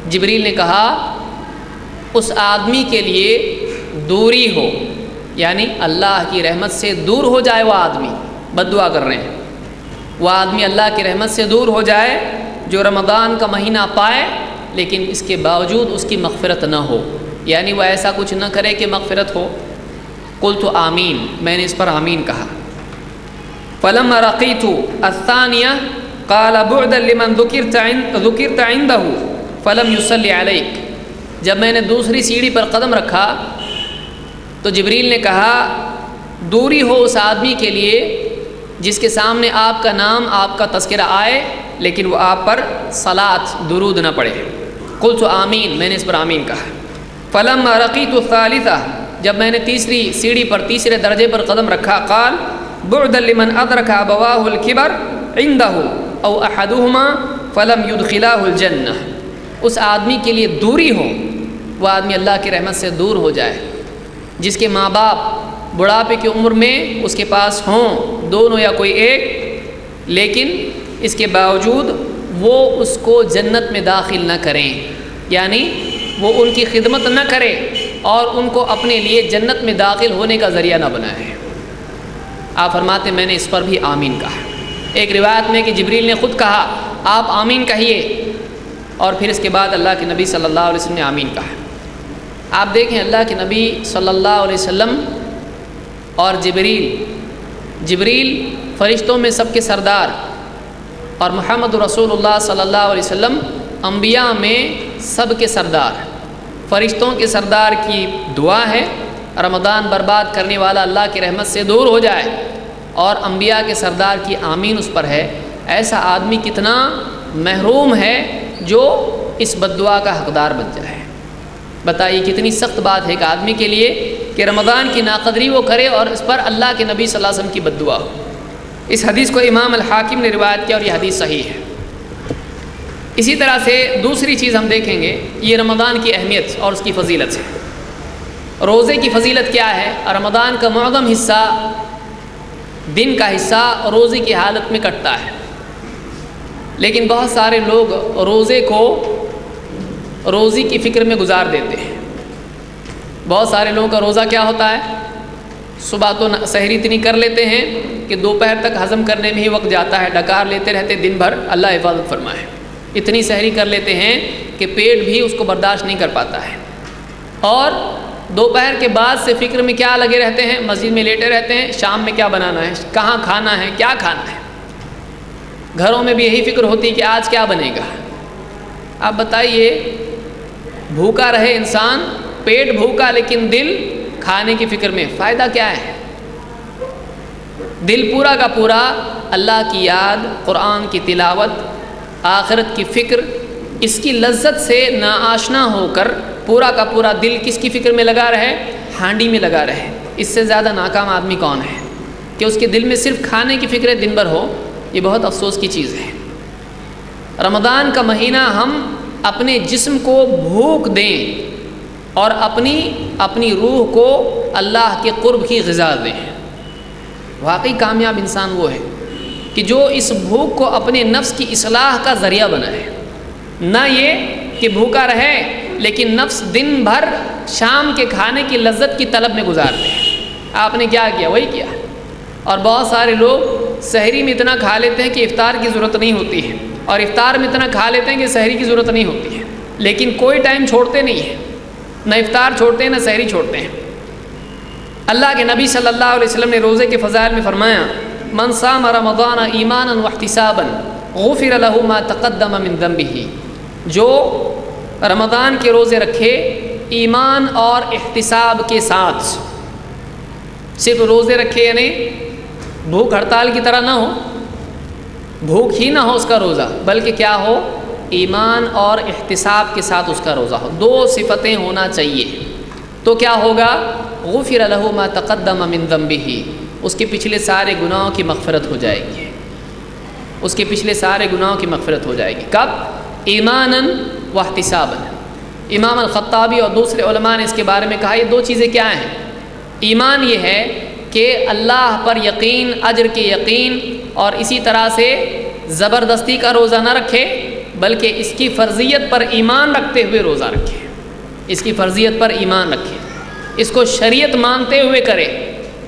جبریل نے کہا اس آدمی کے لیے دوری ہو، یعنی اللہ کی رحمت سے دور ہو جائے، وہ آدمی بد دعا کر رہے ہیں، وہ آدمی اللہ کی رحمت سے دور ہو جائے جو رمضان کا مہینہ پائے لیکن اس کے باوجود اس کی مغفرت نہ ہو، یعنی وہ ایسا کچھ نہ کرے کہ مغفرت ہو۔ قلت آمین، میں نے اس پر آمین کہا۔ فلما رقیت الثانیہ قال بعدا لمن ذکرت عنده فلم يصلی علیک، جب میں نے دوسری سیڑھی پر قدم رکھا تو جبریل نے کہا دوری ہو اس آدمی کے لیے جس کے سامنے آپ کا نام، آپ کا تذکرہ آئے لیکن وہ آپ پر صلاۃ درود نہ پڑھے۔ قلت آمین، میں نے اس پر آمین کہا۔ فلما رقیت الثالثہ، جب میں نے تیسری سیڑھی پر، تیسرے درجے پر قدم رکھا، قال بعدا لمن ادرک ابواہ الکبر عنده او احدهما فلم يدخلاه الجنہ، اس آدمی کے لیے دوری ہو، وہ آدمی اللہ کی رحمت سے دور ہو جائے جس کے ماں باپ بڑھاپے کی عمر میں اس کے پاس ہوں، دونوں یا کوئی ایک، لیکن اس کے باوجود وہ اس کو جنت میں داخل نہ کریں، یعنی وہ ان کی خدمت نہ کرے اور ان کو اپنے لیے جنت میں داخل ہونے کا ذریعہ نہ بنائے۔ آپ فرماتے میں نے اس پر بھی آمین کہا۔ ایک روایت میں کہ جبریل نے خود کہا آپ آمین کہیے، اور پھر اس کے بعد اللہ کے نبی صلی اللہ علیہ وسلم نے آمین کہا۔ آپ دیکھیں اللہ کے نبی صلی اللہ علیہ وسلم اور جبریل فرشتوں میں سب کے سردار، اور محمد رسول اللہ صلی اللہ علیہ وسلم انبیاء میں سب کے سردار، فرشتوں کے سردار کی دعا ہے رمضان برباد کرنے والا اللہ کی رحمت سے دور ہو جائے، اور انبیاء کے سردار کی آمین اس پر ہے۔ ایسا آدمی کتنا محروم ہے جو اس بد دعا کا حقدار بن جائے۔ بتائیے کتنی سخت بات ہے ایک آدمی کے لیے کہ رمضان کی ناقدری وہ کرے اور اس پر اللہ کے نبی صلی اللہ علیہ وسلم کی بد دعا ہو۔ اس حدیث کو امام الحاکم نے روایت کیا اور یہ حدیث صحیح ہے۔ اسی طرح سے دوسری چیز ہم دیکھیں گے، یہ رمضان کی اہمیت اور اس کی فضیلت ہے۔ روزے کی فضیلت کیا ہے؟ رمضان کا معظم حصہ، دن کا حصہ روزے کی حالت میں کٹتا ہے، لیکن بہت سارے لوگ روزے کو روزی کی فکر میں گزار دیتے ہیں۔ بہت سارے لوگوں کا روزہ کیا ہوتا ہے؟ صبح تو سحری اتنی کر لیتے ہیں کہ دوپہر تک ہضم کرنے میں ہی وقت جاتا ہے، ڈکار لیتے رہتے دن بھر، اللہ حفاظت فرمائے۔ اتنی سحری کر لیتے ہیں کہ پیٹ بھی اس کو برداشت نہیں کر پاتا ہے، اور دوپہر کے بعد سے فکر میں کیا لگے رہتے ہیں، مسجد میں لیٹے رہتے ہیں، شام میں کیا بنانا ہے، کہاں کھانا ہے، کیا کھانا ہے۔ گھروں میں بھی یہی فکر ہوتی ہے کہ آج کیا بنے گا۔ آپ بتائیے بھوکا رہے انسان، پیٹ بھوکا لیکن دل کھانے کی فکر میں، فائدہ کیا ہے؟ دل پورا کا پورا اللہ کی یاد، قرآن کی تلاوت، آخرت کی فکر، اس کی لذت سے ناآشنا ہو کر پورا کا پورا دل کس کی فکر میں لگا رہے؟ ہانڈی میں لگا رہے۔ اس سے زیادہ ناکام آدمی کون ہے کہ اس کے دل میں صرف کھانے کی فکر دن بھر ہو؟ یہ بہت افسوس کی چیز ہے۔ رمضان کا مہینہ ہم اپنے جسم کو بھوک دیں اور اپنی روح کو اللہ کے قرب کی غذا دیں۔ واقعی کامیاب انسان وہ ہے کہ جو اس بھوک کو اپنے نفس کی اصلاح کا ذریعہ بنائے، نہ یہ کہ بھوکا رہے لیکن نفس دن بھر شام کے کھانے کی لذت کی طلب میں گزار دے۔ آپ نے کیا کیا؟ وہی کیا۔ اور بہت سارے لوگ سحری میں اتنا کھا لیتے ہیں کہ افطار کی ضرورت نہیں ہوتی ہے، اور افطار میں اتنا کھا لیتے ہیں کہ سحری کی ضرورت نہیں ہوتی ہے، لیکن کوئی ٹائم چھوڑتے نہیں ہیں، نہ افطار چھوڑتے ہیں نہ سحری چھوڑتے ہیں۔ اللہ کے نبی صلی اللہ علیہ وسلم نے روزے کے فضائل میں فرمایا من صام رمضان ایمانا واحتسابا غفر له ما تقدم من ذنبه، جو رمضان کے روزے رکھے ایمان اور احتساب کے ساتھ، صرف روزے رکھے یعنی بھوک ہڑتال کی طرح نہ ہو، بھوک ہی نہ ہو اس کا روزہ، بلکہ کیا ہو؟ ایمان اور احتساب کے ساتھ اس کا روزہ ہو، دو صفتیں ہونا چاہیے۔ تو کیا ہوگا؟ غفر له ما تقدم من ذنبه، اس کے پچھلے سارے گناہوں کی مغفرت ہو جائے گی، اس کے پچھلے سارے گناہوں کی مغفرت ہو جائے گی۔ کب؟ ایمانا واحتسابا۔ امام الخطابی اور دوسرے علماء نے اس کے بارے میں کہا یہ دو چیزیں کیا ہیں؟ ایمان یہ ہے کہ اللہ پر یقین، اجر کے یقین، اور اسی طرح سے زبردستی کا روزہ نہ رکھے بلکہ اس کی فرضیت پر ایمان رکھتے ہوئے روزہ رکھے، اس کی فرضیت پر ایمان رکھے، اس کو شریعت مانتے ہوئے کرے،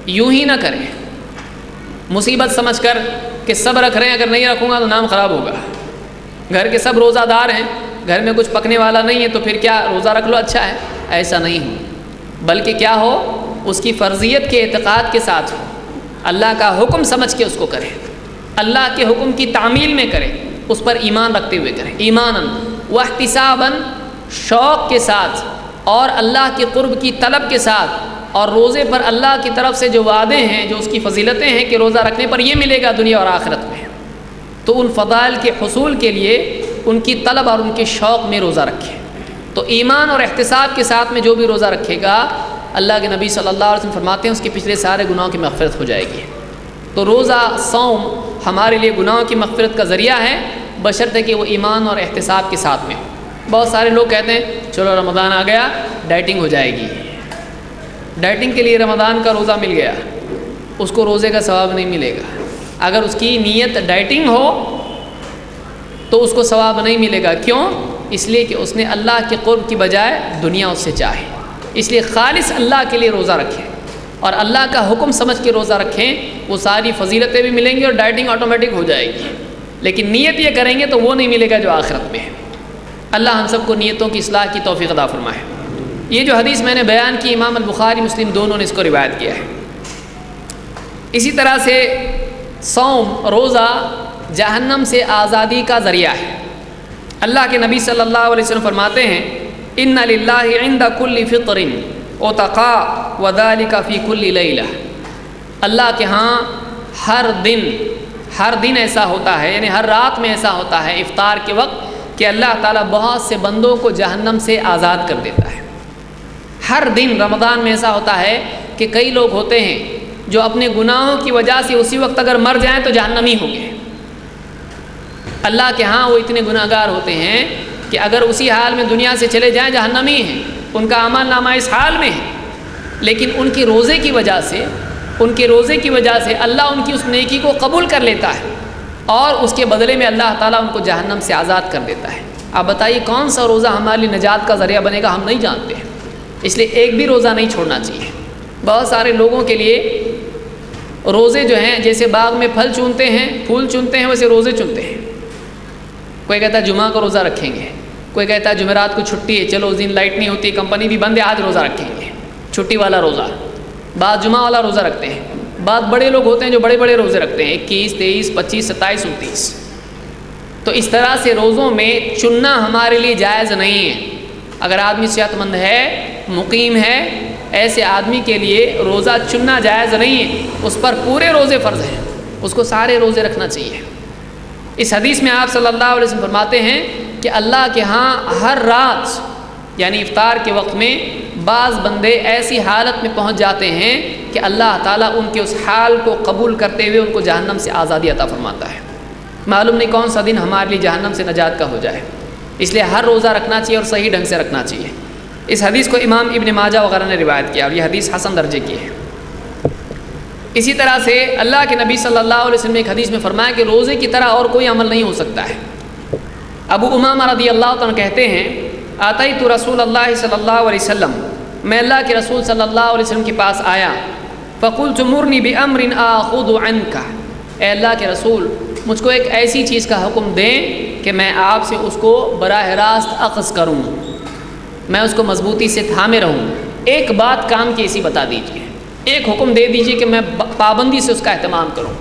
یوں ہی نہ کرے مصیبت سمجھ کر کہ سب رکھ رہے ہیں، اگر نہیں رکھوں گا تو نام خراب ہوگا، گھر کے سب روزہ دار ہیں، گھر میں کچھ پکنے والا نہیں ہے تو پھر کیا روزہ رکھ لو اچھا ہے، ایسا نہیں ہو، بلکہ کیا ہو؟ اس کی فرضیت کے اعتقاد کے ساتھ ہو، اللہ کا حکم سمجھ کے اس کو کرے، اللہ کے حکم کی تعمیل میں کرے، اس پر ایمان رکھتے ہوئے کرے، ایماناً واحتساباً، شوق کے ساتھ اور اللہ کے قرب کی طلب کے ساتھ، اور روزے پر اللہ کی طرف سے جو وعدے ہیں، جو اس کی فضیلتیں ہیں کہ روزہ رکھنے پر یہ ملے گا دنیا اور آخرت میں، تو ان فضائل کے حصول کے لیے ان کی طلب اور ان کے شوق میں روزہ رکھیں۔ تو ایمان اور احتساب کے ساتھ میں جو بھی روزہ رکھے گا، اللہ کے نبی صلی اللہ علیہ وسلم فرماتے ہیں اس کے پچھلے سارے گناہوں کی مغفرت ہو جائے گی۔ تو روزہ، صوم ہمارے لیے گناہوں کی مغفرت کا ذریعہ ہے، بشرطے کہ وہ ایمان اور احتساب کے ساتھ میں ہو۔ بہت سارے لوگ کہتے ہیں چلو رمضان آ گیا ڈائٹنگ ہو جائے گی، ڈائٹنگ کے لیے رمضان کا روزہ مل گیا، اس کو روزے کا ثواب نہیں ملے گا۔ اگر اس کی نیت ڈائٹنگ ہو تو اس کو ثواب نہیں ملے گا۔ کیوں؟ اس لیے کہ اس نے اللہ کے قرب کی بجائے دنیا اس سے چاہے۔ اس لیے خالص اللہ کے لیے روزہ رکھیں اور اللہ کا حکم سمجھ کے روزہ رکھیں، وہ ساری فضیلتیں بھی ملیں گی اور ڈائٹنگ آٹومیٹک ہو جائے گی۔ لیکن نیت یہ کریں گے تو وہ نہیں ملے گا جو آخرت میں ہے۔ اللہ ہم سب کو نیتوں کی اصلاح کی توفیق عطا فرمائے۔ یہ جو حدیث میں نے بیان کی، امام البخاری، مسلم دونوں نے اس کو روایت کیا ہے۔ اسی طرح سے صوم، روزہ جہنم سے آزادی کا ذریعہ ہے۔ اللہ کے نبی صلی اللہ علیہ وسلم فرماتے ہیں ان للہ عند کل فطر عتقاء وذلک فی کل لیلہ۔ اللہ کے ہاں ہر دن ایسا ہوتا ہے، یعنی ہر رات میں ایسا ہوتا ہے افطار کے وقت کہ اللہ تعالیٰ بہت سے بندوں کو جہنم سے آزاد کر دیتا ہے۔ ہر دن رمضان میں ایسا ہوتا ہے کہ کئی لوگ ہوتے ہیں جو اپنے گناہوں کی وجہ سے اسی وقت اگر مر جائیں تو جہنمی ہوں گے۔ اللہ کے ہاں وہ اتنے گناہ گار ہوتے ہیں کہ اگر اسی حال میں دنیا سے چلے جائیں جہنمی ہیں، ان کا عمل نامہ اس حال میں ہے، لیکن ان کے روزے کی وجہ سے اللہ ان کی اس نیکی کو قبول کر لیتا ہے اور اس کے بدلے میں اللہ تعالیٰ ان کو جہنم سے آزاد کر دیتا ہے۔ آپ بتائیے کون سا روزہ ہمارے لیے نجات کا ذریعہ بنے گا؟ ہم نہیں جانتے ہیں، اس لیے ایک بھی روزہ نہیں چھوڑنا چاہیے۔ بہت سارے لوگوں کے لیے روزے جو ہیں جیسے باغ میں پھل چنتے ہیں، پھول چنتے ہیں، ویسے روزے چنتے ہیں۔ کوئی کہتا ہے جمعہ کو روزہ رکھیں گے، کوئی کہتا ہے جمعرات کو چھٹی ہے، چلو اس دن لائٹ نہیں ہوتی، کمپنی بھی بند ہے، آج روزہ رکھیں گے، چھٹی والا روزہ۔ بعض جمعہ والا روزہ رکھتے ہیں۔ بعض بڑے لوگ ہوتے ہیں جو بڑے بڑے روزے رکھتے ہیں، 21، 23، 25، 27، 29۔ تو اس طرح سے روزوں میں چننا ہمارے لیے جائز نہیں ہے۔ اگر آدمی صحت مند ہے، مقیم ہے، ایسے آدمی کے لیے روزہ چننا جائز نہیں ہے، اس پر پورے روزے فرض ہیں، اس کو سارے روزے رکھنا چاہیے۔ اس حدیث میں آپ صلی اللہ علیہ وسلم فرماتے ہیں کہ اللہ کے ہاں ہر رات یعنی افطار کے وقت میں بعض بندے ایسی حالت میں پہنچ جاتے ہیں کہ اللہ تعالیٰ ان کے اس حال کو قبول کرتے ہوئے ان کو جہنم سے آزادی عطا فرماتا ہے۔ معلوم نہیں کون سا دن ہمارے لیے جہنم سے نجات کا ہو جائے، اس لیے ہر روزہ رکھنا چاہیے اور صحیح ڈھنگ سے رکھنا چاہیے۔ اس حدیث کو امام ابن ماجہ وغیرہ نے روایت کیا اور یہ حدیث حسن درجے کی ہے۔ اسی طرح سے اللہ کے نبی صلی اللہ علیہ وسلم نے ایک حدیث میں فرمایا کہ روزے کی طرح اور کوئی عمل نہیں ہو سکتا ہے۔ ابو امامہ رضی اللہ عنہ کہتے ہیں آتیت رسول اللہ صلی اللہ علیہ وسلم، میں اللہ کے رسول صلی اللہ علیہ وسلم کے پاس آیا، فقلت مرنی بامر آخذ عنک، اے اللہ کے رسول مجھ کو ایک ایسی چیز کا حکم دیں کہ میں آپ سے اس کو براہ راست اخذ کروں، میں اس کو مضبوطی سے تھامے رہوں۔ ایک بات کام کی ایسی بتا دیجیے، ایک حکم دے دیجیے کہ میں پابندی سے اس کا اہتمام کروں۔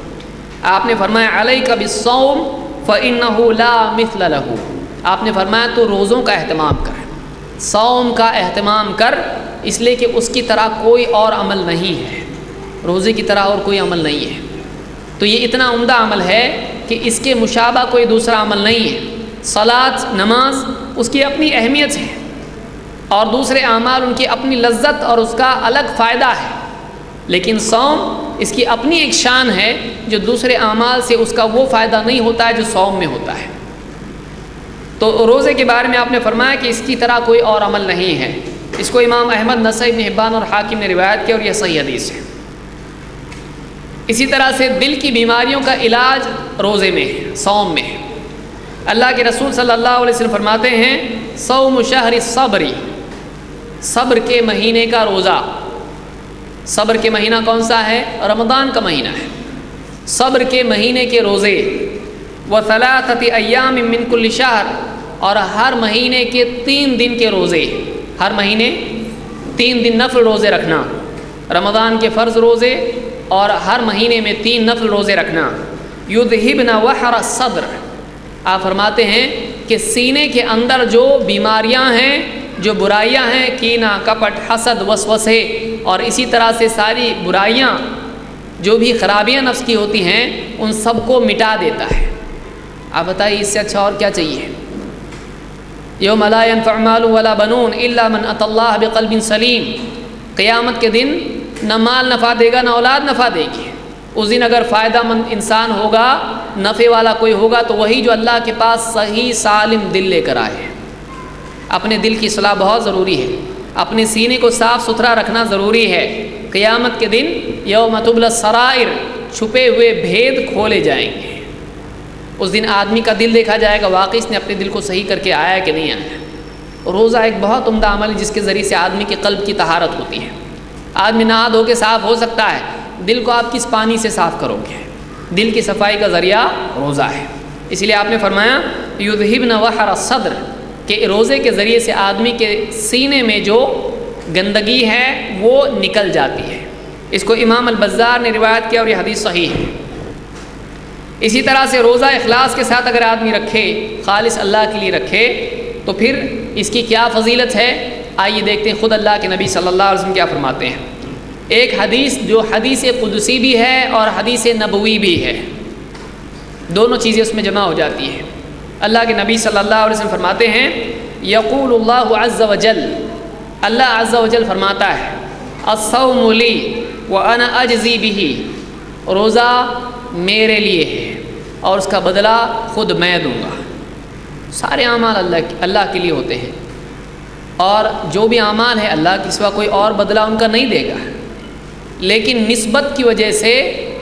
آپ نے فرمایا علیک بالصوم فإنہ لا مثل لہ، آپ نے فرمایا تو روزوں کا اہتمام کر، صوم کا اہتمام کر، اس لیے کہ اس کی طرح کوئی اور عمل نہیں ہے، روزے کی طرح اور کوئی عمل نہیں ہے۔ تو یہ اتنا عمدہ عمل ہے کہ اس کے مشابہ کوئی دوسرا عمل نہیں ہے۔ صلاۃ، نماز اس کی اپنی اہمیت ہے اور دوسرے اعمال ان کی اپنی لذت اور اس کا الگ فائدہ ہے، لیکن صوم اس کی اپنی ایک شان ہے جو دوسرے اعمال سے اس کا وہ فائدہ نہیں ہوتا ہے جو صوم میں ہوتا ہے۔ تو روزے کے بارے میں آپ نے فرمایا کہ اس کی طرح کوئی اور عمل نہیں ہے۔ اس کو امام احمد، نسائی، ابن حبان اور حاکم نے روایت کیا اور یہ صحیح حدیث ہے۔ اسی طرح سے دل کی بیماریوں کا علاج روزے میں ہے، صوم میں ہے۔ اللہ کے رسول صلی اللہ علیہ وسلم فرماتے ہیں صوم شہر الصبر، صبر کے مہینے کا روزہ۔ صبر کے مہینہ کون سا ہے؟ رمضان کا مہینہ ہے۔ صبر کے مہینے کے روزے، وثلاثۃ ایام من کل شہر، اور ہر مہینے کے 3 دن کے روزے، ہر مہینے 3 دن نفل روزے رکھنا، رمضان کے فرض روزے اور ہر مہینے میں 3 نفل روزے رکھنا۔ یذہبن وحر الصدر، آپ فرماتے ہیں کہ سینے کے اندر جو بیماریاں ہیں، جو برائیاں ہیں، کینہ، کپٹ، حسد، وسوسے اور اسی طرح سے ساری برائیاں جو بھی خرابیاں نفس کی ہوتی ہیں ان سب کو مٹا دیتا ہے۔ آپ بتائیے اس سے اچھا اور کیا چاہیے؟ یوم لا ينفع مال ولا بنون الا من اتى اللہ بقلب سلیم، قیامت کے دن نہ مال نفع دے گا نہ اولاد نفع دے گی۔ اس دن اگر فائدہ مند انسان ہوگا، نفع والا کوئی ہوگا تو وہی جو اللہ کے پاس صحیح سالم دل لے کر آئے۔ اپنے دل کی اصلاح بہت ضروری ہے، اپنے سینے کو صاف ستھرا رکھنا ضروری ہے۔ قیامت کے دن یوم تبلی السرائر، چھپے ہوئے بھید کھولے جائیں گے۔ اس دن آدمی کا دل دیکھا جائے گا، واقعی اس نے اپنے دل کو صحیح کر کے آیا کہ نہیں آیا۔ روزہ ایک بہت عمدہ عمل ہے جس کے ذریعے سے آدمی کے قلب کی طہارت ہوتی ہے۔ آدمی نہا دھو کے صاف ہو سکتا ہے، دل کو آپ کس پانی سے صاف کرو گے؟ دل کی صفائی کا ذریعہ روزہ ہے۔ اس لیے آپ نے فرمایا یذہبن وحر الصدر، کہ روزے کے ذریعے سے آدمی کے سینے میں جو گندگی ہے وہ نکل جاتی ہے۔ اس کو امام البزار نے روایت کیا اور یہ حدیث صحیح ہے۔ اسی طرح سے روزہ اخلاص کے ساتھ اگر آدمی رکھے، خالص اللہ کے لیے رکھے، تو پھر اس کی کیا فضیلت ہے؟ آئیے دیکھتے ہیں خود اللہ کے نبی صلی اللہ علیہ وسلم کیا فرماتے ہیں۔ ایک حدیث جو حدیث قدسی بھی ہے اور حدیث نبوی بھی ہے، دونوں چیزیں اس میں جمع ہو جاتی ہیں۔ اللہ کے نبی صلی اللہ علیہ وسلم فرماتے ہیں یقول اللہ عز وجل، اللہ عز وجل فرماتا ہے الصوم لی وانا اجزی بہ، روزہ میرے لیے ہے اور اس کا بدلہ خود میں دوں گا۔ سارے اعمال اللہ کے لیے ہوتے ہیں، اور جو بھی اعمال ہے اللہ کے سوا کوئی اور بدلہ ان کا نہیں دے گا، لیکن نسبت کی وجہ سے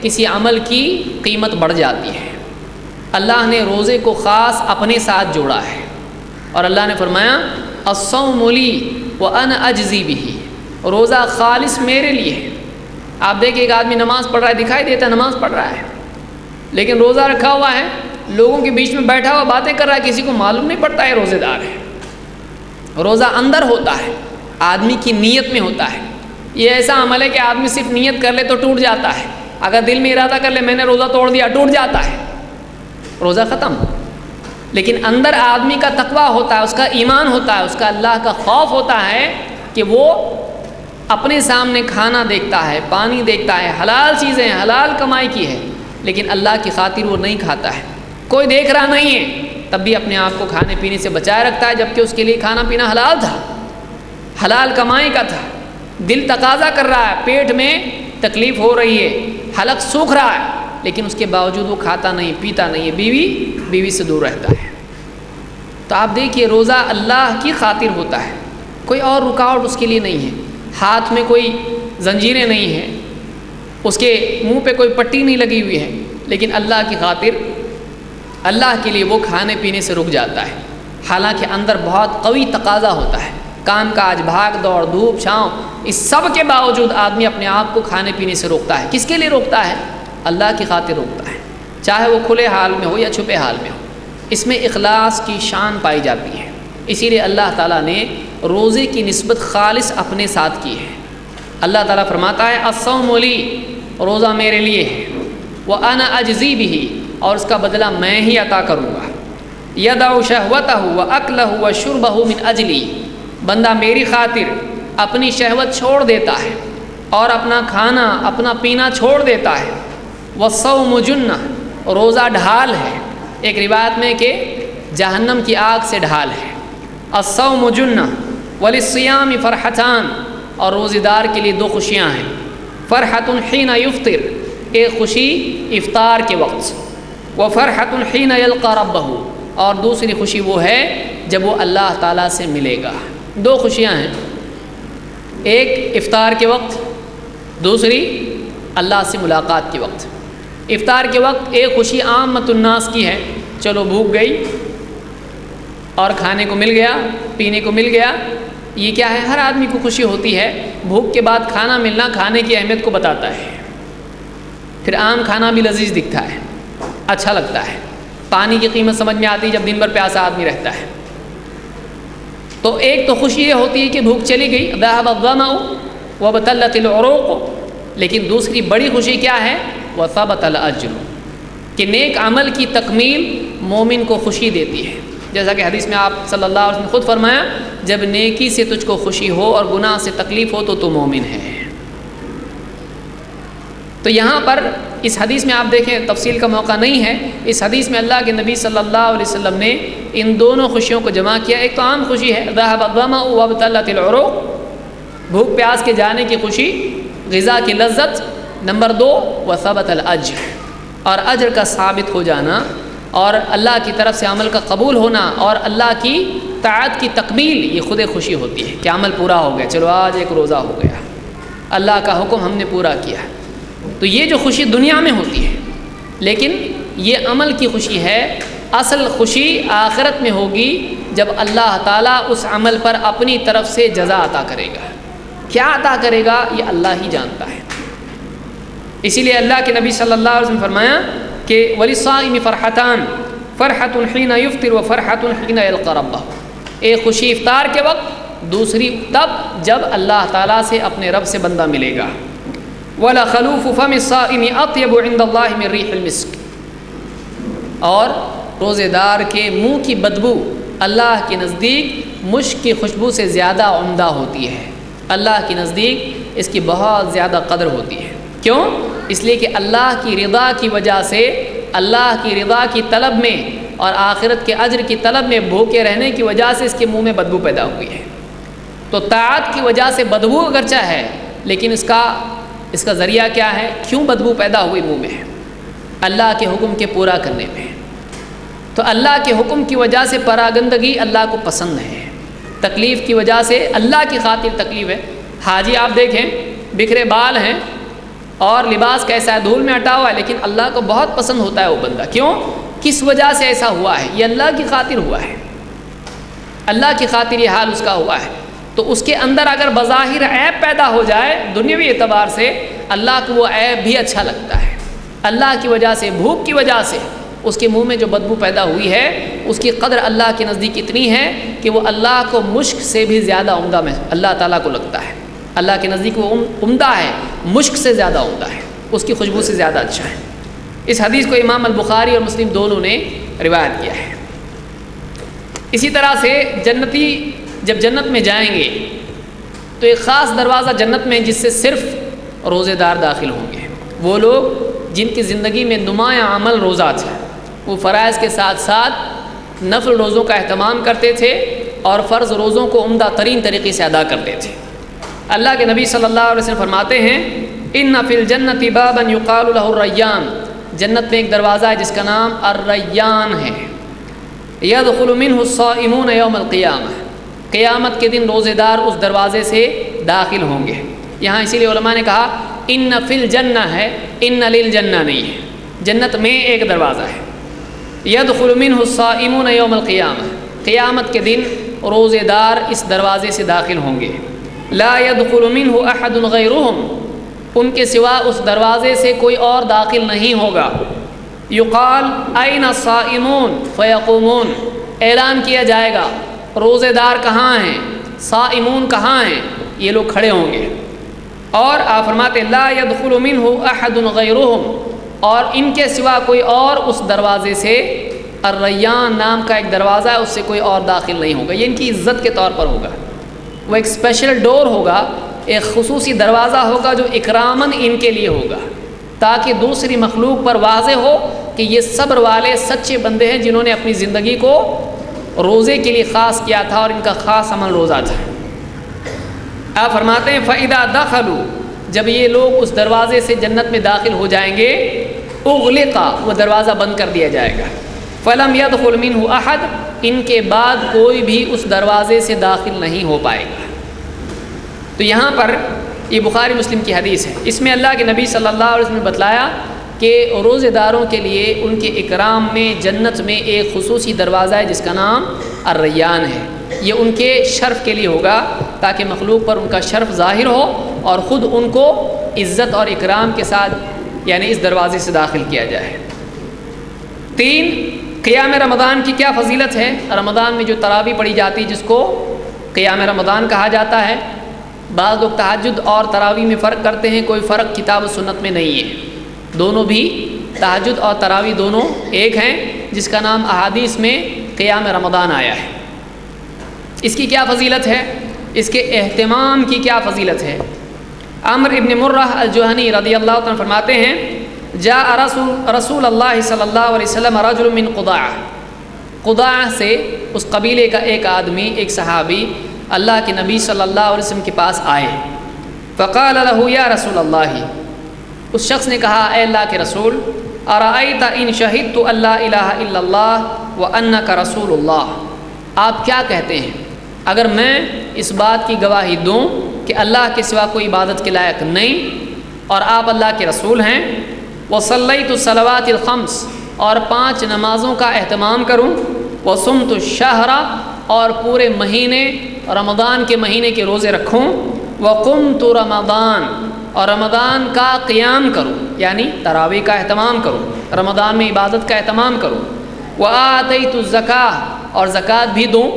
کسی عمل کی قیمت بڑھ جاتی ہے۔ اللہ نے روزے کو خاص اپنے ساتھ جوڑا ہے، اور اللہ نے فرمایا الصوم لی وانا اجزی بہ، روزہ خالص میرے لیے ہے۔ آپ دیکھیں ایک آدمی نماز پڑھ رہا ہے، دکھائی دیتا ہے نماز پڑھ رہا ہے، لیکن روزہ رکھا ہوا ہے، لوگوں کے بیچ میں بیٹھا ہوا باتیں کر رہا ہے، کسی کو معلوم نہیں پڑتا ہے روزے دار ہے۔ روزہ اندر ہوتا ہے، آدمی کی نیت میں ہوتا ہے۔ یہ ایسا عمل ہے کہ آدمی صرف نیت کر لے تو ٹوٹ جاتا ہے، اگر دل میں ارادہ کر لے میں نے روزہ توڑ دیا، ٹوٹ جاتا ہے، روزہ ختم۔ لیکن اندر آدمی کا تقویٰ ہوتا ہے، اس کا ایمان ہوتا ہے، اس کا اللہ کا خوف ہوتا ہے کہ وہ اپنے سامنے کھانا دیکھتا ہے، پانی دیکھتا ہے، حلال چیزیں ہیں، حلال کمائی کی ہے، لیکن اللہ کی خاطر وہ نہیں کھاتا ہے۔ کوئی دیکھ رہا نہیں ہے تب بھی اپنے آپ کو کھانے پینے سے بچائے رکھتا ہے، جبکہ اس کے لیے کھانا پینا حلال تھا، حلال کمائی کا تھا۔ دل تقاضا کر رہا ہے، پیٹ میں تکلیف ہو رہی ہے، حلق سوکھ رہا ہے، لیکن اس کے باوجود وہ کھاتا نہیں، پیتا نہیں ہے، بیوی سے دور رہتا ہے۔ تو آپ دیکھیے روزہ اللہ کی خاطر ہوتا ہے، کوئی اور رکاوٹ اس کے لیے نہیں ہے، ہاتھ میں کوئی زنجیریں نہیں ہیں، اس کے منہ پہ کوئی پٹی نہیں لگی ہوئی ہے، لیکن اللہ کی خاطر، اللہ کے لیے وہ کھانے پینے سے رک جاتا ہے، حالانکہ اندر بہت قوی تقاضا ہوتا ہے، کام کاج، بھاگ دوڑ، دھوپ چھاؤں، اس سب کے باوجود آدمی اپنے آپ کو کھانے پینے سے روکتا ہے۔ کس کے لیے روکتا ہے؟ اللہ کی خاطر روکتا ہے، چاہے وہ کھلے حال میں ہو یا چھپے حال میں ہو۔ اس میں اخلاص کی شان پائی جاتی ہے، اسی لیے اللہ تعالیٰ نے روزے کی نسبت خالص اپنے ساتھ کی ہے۔ اللہ تعالیٰ فرماتا ہے الصوم لی، روزہ میرے لیے ہے، وانا اجزی بہ، اور اس کا بدلہ میں ہی عطا کروں گا۔ یدع شہوتہ واکلہ وشربہ من اجلی، بندہ میری خاطر اپنی شہوت چھوڑ دیتا ہے اور اپنا کھانا اپنا پینا چھوڑ دیتا ہے۔ والصوم جنہ، روزہ ڈھال ہے، ایک روایت میں کہ جہنم کی آگ سے ڈھال ہے۔ الصوم جنہ وللصیام فرحتان، اور روزے دار کے لیے دو خوشیاں ہیں، فرحۃ حین یفطر، ایک خوشی افطار کے وقت، وفرحۃ حین یلقی ربہ، اور دوسری خوشی وہ ہے جب وہ اللہ تعالیٰ سے ملے گا۔ دو خوشیاں ہیں، ایک افطار کے وقت، دوسری اللہ سے ملاقات کے وقت۔ افطار کے وقت ایک خوشی عامۃ الناس کی ہے، چلو بھوک گئی اور کھانے کو مل گیا، پینے کو مل گیا، یہ کیا ہے؟ ہر آدمی کو خوشی ہوتی ہے، بھوک کے بعد کھانا ملنا کھانے کی اہمیت کو بتاتا ہے۔ پھر عام کھانا بھی لذیذ دکھتا ہے، اچھا لگتا ہے، پانی کی قیمت سمجھ میں آتی ہے جب دن بھر پیاسا آدمی رہتا ہے۔ تو ایک تو خوشی یہ ہوتی ہے کہ بھوک چلی گئی، ذهب الظمأ وابتلت العروق، لیکن دوسری بڑی خوشی کیا ہے؟ وثبت الاجر، کہ نیک عمل کی تکمیل مومن کو خوشی دیتی ہے، جیسا کہ حدیث میں آپ صلی اللہ علیہ وسلم نے خود فرمایا جب نیکی سے تجھ کو خوشی ہو اور گناہ سے تکلیف ہو تو مومن ہے۔ تو یہاں پر اس حدیث میں آپ دیکھیں، تفصیل کا موقع نہیں ہے، اس حدیث میں اللہ کے نبی صلی اللہ علیہ وسلم نے ان دونوں خوشیوں کو جمع کیا۔ ایک تو عام خوشی ہے ذهب الظمأ وابتلت العروق، بھوک پیاس کے جانے کی خوشی، غذا کی لذت۔ نمبر 2 وثبت الاجر، اور اجر کا ثابت ہو جانا، اور اللہ کی طرف سے عمل کا قبول ہونا، اور اللہ کی طاعت کی تکمیل، یہ خود خوشی ہوتی ہے کہ عمل پورا ہو گیا، چلو آج ایک روزہ ہو گیا، اللہ کا حکم ہم نے پورا کیا۔ تو یہ جو خوشی دنیا میں ہوتی ہے، لیکن یہ عمل کی خوشی ہے۔ اصل خوشی آخرت میں ہوگی جب اللہ تعالیٰ اس عمل پر اپنی طرف سے جزا عطا کرے گا۔ کیا عطا کرے گا یہ اللہ ہی جانتا ہے۔ اسی لیے اللہ کے نبی صلی اللہ علیہ وسلم فرمایا کہ وَلِلصَّائِمِ فَرْحَتَانِ فَرْحَةٌ حِينَ يُفْطِرُ وَفَرْحَةٌ حِينَ يَلْقَى رَبَّهُ، ایک خوشی افطار کے وقت، دوسری تب جب اللہ تعالیٰ سے اپنے رب سے بندہ ملے گا۔ وَلَخَلُوفُ فَمِ الصَّائِمِ أَطْيَبُ عِندَ اللَّهِ مِن رِيحِ الْمِسْكِ، اور روزے دار کے منہ کی بدبو اللہ کے نزدیک مشک کی خوشبو سے زیادہ عمدہ ہوتی ہے، اللہ کے نزدیک اس کی بہت زیادہ قدر ہوتی ہے۔ کیوں؟ اس لیے کہ اللہ کی رضا کی وجہ سے، اللہ کی رضا کی طلب میں اور آخرت کے اجر کی طلب میں بھوکے رہنے کی وجہ سے اس کے منہ میں بدبو پیدا ہوئی ہے۔ تو طاعت کی وجہ سے بدبو اگرچہ ہے، لیکن اس کا ذریعہ کیا ہے؟ کیوں بدبو پیدا ہوئی منہ میں؟ اللہ کے حکم کے پورا کرنے میں۔ تو اللہ کے حکم کی وجہ سے پراگندگی اللہ کو پسند ہے، تکلیف کی وجہ سے اللہ کی خاطر تکلیف ہے۔ حاجی آپ دیکھیں، بکھرے بال ہیں اور لباس کیسا ہے، دھول میں ہٹا ہوا ہے، لیکن اللہ کو بہت پسند ہوتا ہے وہ بندہ۔ کیوں؟ کس وجہ سے ایسا ہوا ہے؟ یہ اللہ کی خاطر ہوا ہے، اللہ کی خاطر یہ حال اس کا ہوا ہے۔ تو اس کے اندر اگر بظاہر عیب پیدا ہو جائے دنیاوی اعتبار سے، اللہ کو وہ عیب بھی اچھا لگتا ہے۔ اللہ کی وجہ سے، بھوک کی وجہ سے اس کے منہ میں جو بدبو پیدا ہوئی ہے، اس کی قدر اللہ کے نزدیک اتنی ہے کہ وہ اللہ کو مشک سے بھی زیادہ عمدہ میں اللہ تعالیٰ کو لگتا ہے۔ اللہ کے نزدیک وہ عمدہ ہے، مشک سے زیادہ عمدہ ہے، اس کی خوشبو سے زیادہ اچھا ہے۔ اس حدیث کو امام البخاری اور مسلم دونوں نے روایت کیا ہے۔ اسی طرح سے جنتی جب جنت میں جائیں گے تو ایک خاص دروازہ جنت میں جس سے صرف روزے دار داخل ہوں گے، وہ لوگ جن کی زندگی میں نمایاں عمل روزہ تھا، وہ فرائض کے ساتھ ساتھ نفل روزوں کا اہتمام کرتے تھے اور فرض روزوں کو عمدہ ترین طریقے سے ادا کرتے تھے۔ اللہ کے نبی صلی اللہ علیہ وسلم فرماتے ہیں ان فی الجنت بابا یقال له الریان، جنت میں ایک دروازہ ہے جس کا نام الریان ہے، یدخل منہ الصائمون یوم القیامہ، قیامت کے دن روزے دار اس دروازے سے داخل ہوں گے۔ یہاں اسی لیے علماء نے کہا ان فی الجنہ ہے، ان للجنہ نہیں ہے، جنت میں ایک دروازہ ہے۔ یدخل منہ الصائمون یوم القیامہ، قیامت کے دن روزے دار اس دروازے سے داخل ہوں گے۔ لا يدخل منہ احد غیرہم، ان کے سوا اس دروازے سے کوئی اور داخل نہیں ہوگا۔ یقال این الصائمون فیقومون، اعلان کیا جائے گا روزے دار کہاں ہیں، صائمون کہاں ہیں، یہ لوگ کھڑے ہوں گے۔ اور آپ فرماتے لا يدخل منہ احد غیرہم، اور ان کے سوا کوئی اور اس دروازے سے، الریان نام کا ایک دروازہ ہے، اس سے کوئی اور داخل نہیں ہوگا۔ یہ ان کی عزت کے طور پر ہوگا، وہ ایک اسپیشل ڈور ہوگا، ایک خصوصی دروازہ ہوگا جو اکراماً ان کے لیے ہوگا، تاکہ دوسری مخلوق پر واضح ہو کہ یہ صبر والے سچے بندے ہیں جنہوں نے اپنی زندگی کو روزے کے لیے خاص کیا تھا اور ان کا خاص عمل روزہ تھا۔ آپ فرماتے ہیں فَإِذَا دَخَلُوا، جب یہ لوگ اس دروازے سے جنت میں داخل ہو جائیں گے، اغلقا، وہ دروازہ بند کر دیا جائے گا، فَلَمْ يَدْخُلْ مِنْهُ أَحَدٌ، ان کے بعد کوئی بھی اس دروازے سے داخل نہیں ہو پائے گا۔ تو یہاں پر یہ بخاری مسلم کی حدیث ہے، اس میں اللہ کے نبی صلی اللہ علیہ وسلم نے بتلایا کہ روزے داروں کے لیے ان کے اکرام میں جنت میں ایک خصوصی دروازہ ہے جس کا نام الریان ہے۔ یہ ان کے شرف کے لیے ہوگا تاکہ مخلوق پر ان کا شرف ظاہر ہو اور خود ان کو عزت اور اکرام کے ساتھ یعنی اس دروازے سے داخل کیا جائے۔ 3، قیام رمضان کی کیا فضیلت ہے؟ رمضان میں جو تراویح پڑھی جاتی جس کو قیام رمضان کہا جاتا ہے۔ بعض لوگ تہجد اور تراویح میں فرق کرتے ہیں، کوئی فرق کتاب و سنت میں نہیں ہے، دونوں بھی تہجد اور تراویح دونوں ایک ہیں، جس کا نام احادیث میں قیام رمضان آیا ہے۔ اس کی کیا فضیلت ہے؟ اس کے اہتمام کی کیا فضیلت ہے؟ عمر ابن مرہ الجہنی رضی اللہ عنہ فرماتے ہیں جاء رسول اللہ صلی اللہ علیہ وسلم رجل من قضاع سے اس قبیلے کا ایک آدمی، ایک صحابی اللہ کے نبی صلی اللہ علیہ وسلم کے پاس آئے. فقال له یا رسول اللہ، اس شخص نے کہا اے اللہ کے رسول، ارأیت ان شہدت ان لا الہ الا اللہ وانک رسول اللہ، آپ کیا کہتے ہیں اگر میں اس بات کی گواہی دوں کہ اللہ کے سوا کوئی عبادت کے لائق نہیں اور آپ اللہ کے رسول ہیں، وصلیت الصلوات الخمس، اور 5 نمازوں کا اہتمام کروں، وصمت الشہر، اور پورے مہینے رمضان کے مہینے کے روزے رکھوں، وقمت رمضان، اور رمضان کا قیام کروں یعنی تراویح کا اہتمام کروں، رمضان میں عبادت کا اہتمام کروں، وآتیت الزکاۃ، اور زکوٰۃ بھی دوں،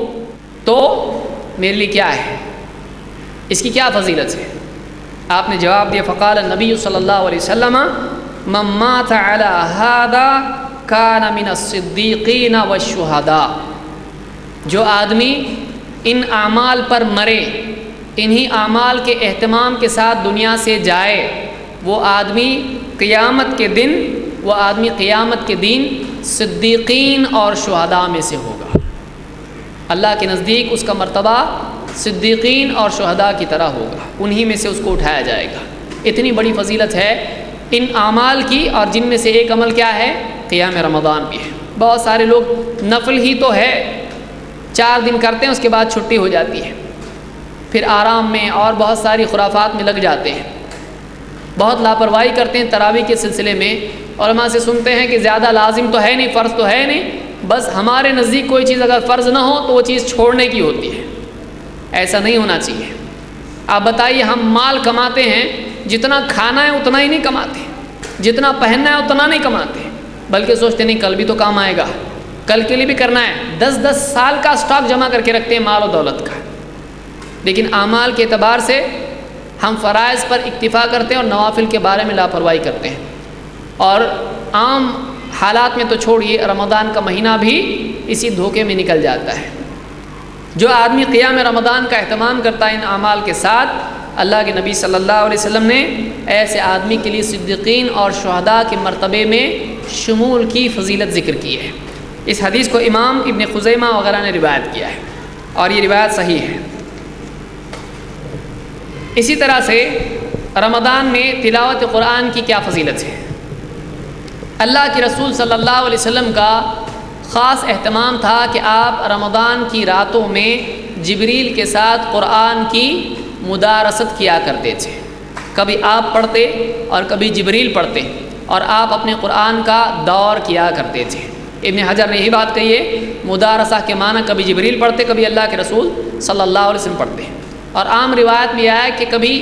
تو میرے لیے کیا ہے، اس کی کیا فضیلت ہے؟ آپ نے جواب دیا، فقال النبی صلی اللہ علیہ وسلم من مات علی ھذا کان من الصدیقین والشہداء، جو آدمی ان اعمال پر مرے، انہی اعمال کے اہتمام کے ساتھ دنیا سے جائے، وہ آدمی قیامت کے دن صدیقین اور شہداء میں سے ہوگا. اللہ کے نزدیک اس کا مرتبہ صدیقین اور شہداء کی طرح ہوگا، انہی میں سے اس کو اٹھایا جائے گا. اتنی بڑی فضیلت ہے ان اعمال کی، اور جن میں سے ایک عمل کیا ہے؟ قیام رمضان بھی ہے. بہت سارے لوگ نفل ہی تو ہے 4 دن کرتے ہیں، اس کے بعد چھٹی ہو جاتی ہے، پھر آرام میں اور بہت ساری خرافات میں لگ جاتے ہیں، بہت لاپرواہی کرتے ہیں تراویح کے سلسلے میں. علماء سے سنتے ہیں کہ زیادہ لازم تو ہے نہیں، فرض تو ہے نہیں، بس ہمارے نزدیک کوئی چیز اگر فرض نہ ہو تو وہ چیز چھوڑنے کی ہوتی ہے. ایسا نہیں ہونا چاہیے. آپ بتائیے، ہم مال کماتے ہیں، جتنا کھانا ہے اتنا ہی نہیں کماتے، جتنا پہننا ہے اتنا نہیں کماتے، بلکہ سوچتے نہیں کل بھی تو کام آئے گا، کل کے لیے بھی کرنا ہے. 10 سال کا سٹاک جمع کر کے رکھتے ہیں مال و دولت کا، لیکن اعمال کے اعتبار سے ہم فرائض پر اکتفا کرتے ہیں اور نوافل کے بارے میں لاپرواہی کرتے ہیں. اور عام حالات میں تو چھوڑیے، رمضان کا مہینہ بھی اسی دھوکے میں نکل جاتا ہے. جو آدمی قیام رمضان کا اہتمام کرتا ہے ان اعمال کے ساتھ، اللہ کے نبی صلی اللہ علیہ وسلم نے ایسے آدمی کے لیے صدیقین اور شہداء کے مرتبے میں شمول کی فضیلت ذکر کی ہے. اس حدیث کو امام ابن خزیمہ وغیرہ نے روایت کیا ہے، اور یہ روایت صحیح ہے. اسی طرح سے رمضان میں تلاوت قرآن کی کیا فضیلت ہے؟ اللہ کے رسول صلی اللہ علیہ وسلم کا خاص اہتمام تھا کہ آپ رمضان کی راتوں میں جبریل کے ساتھ قرآن کی مدارست کیا کرتے تھے. کبھی آپ پڑھتے اور کبھی جبریل پڑھتے، اور آپ اپنے قرآن کا دور کیا کرتے تھے. ابن حجر نے یہی بات کہی ہے، مدارسہ کے معنی کبھی جبریل پڑھتے، کبھی اللہ کے رسول صلی اللہ علیہ وسلم پڑھتے. اور عام روایت میں آیا ہے کہ کبھی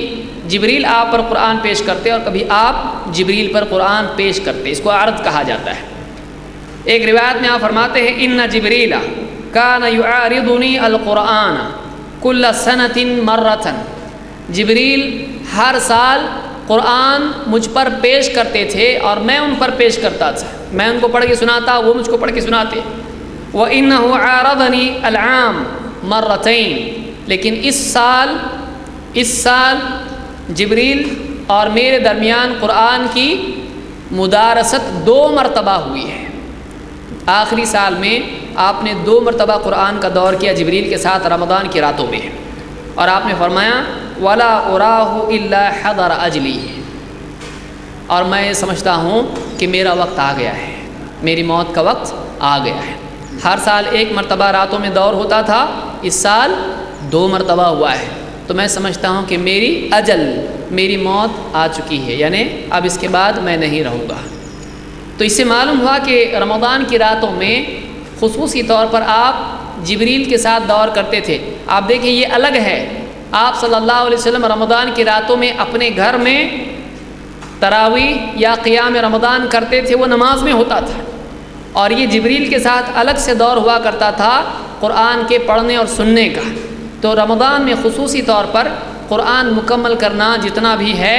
جبریل آپ پر قرآن پیش کرتے اور کبھی آپ جبریل پر قرآن پیش کرتے. اس کو عرض کہا جاتا ہے. ایک روایت میں آپ فرماتے ہیں، ان جبریل کان یعارضنی القرآن کل سنۃ مرۃ، جبریل ہر سال قرآن مجھ پر پیش کرتے تھے اور میں ان پر پیش کرتا تھا. میں ان کو پڑھ کے سناتا، وہ مجھ کو پڑھ کے سناتے. وَإِنَّهُ عَارَضَنِي الْعَامَ مَرَّتَيْنِ، لیکن اس سال جبریل اور میرے درمیان قرآن کی مدارست 2 مرتبہ ہوئی ہے. آخری سال میں آپ نے 2 مرتبہ قرآن کا دور کیا جبریل کے ساتھ رمضان کی راتوں میں، اور آپ نے فرمایا وَلَا أُرَاهُ إِلَّا حَضَرَ أَجْلِي، اور میں یہ سمجھتا ہوں کہ میرا وقت آ گیا ہے، میری موت کا وقت آ گیا ہے. ہر سال 1 مرتبہ راتوں میں دور ہوتا تھا، اس سال 2 مرتبہ ہوا ہے، تو میں سمجھتا ہوں کہ میری اجل، میری موت آ چکی ہے، یعنی اب اس کے بعد میں نہیں رہوں گا. تو اس سے معلوم ہوا کہ رمضان کی راتوں میں خصوصی طور پر آپ جبریل کے ساتھ دور کرتے تھے. آپ دیکھیں یہ الگ ہے، آپ صلی اللہ علیہ وسلم رمضان کی راتوں میں اپنے گھر میں تراویح یا قیام رمضان کرتے تھے، وہ نماز میں ہوتا تھا، اور یہ جبریل کے ساتھ الگ سے دور ہوا کرتا تھا قرآن کے پڑھنے اور سننے کا. تو رمضان میں خصوصی طور پر قرآن مکمل کرنا جتنا بھی ہے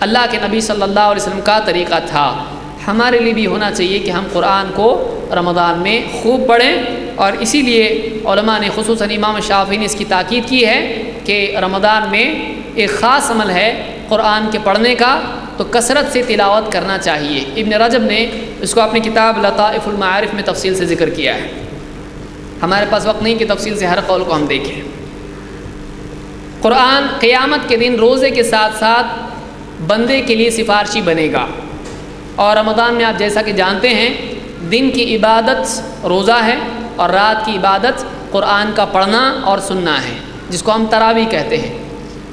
اللہ کے نبی صلی اللہ علیہ وسلم کا طریقہ تھا. ہمارے لیے بھی ہونا چاہیے کہ ہم قرآن کو رمضان میں خوب پڑھیں، اور اسی لیے علماء نے خصوصاً امام شافعی نے اس کی تاکید کی ہے کہ رمضان میں ایک خاص عمل ہے قرآن کے پڑھنے کا، تو کثرت سے تلاوت کرنا چاہیے۔ ابن رجب نے اس کو اپنی کتاب لطائف المعارف میں تفصیل سے ذکر کیا ہے۔ ہمارے پاس وقت نہیں کہ تفصیل سے ہر قول کو ہم دیکھیں۔ قرآن قیامت کے دن روزے کے ساتھ ساتھ بندے کے لیے سفارشی بنے گا، اور رمضان میں آپ جیسا کہ جانتے ہیں دن کی عبادت روزہ ہے اور رات کی عبادت قرآن کا پڑھنا اور سننا ہے، جس کو ہم تراویح کہتے ہیں۔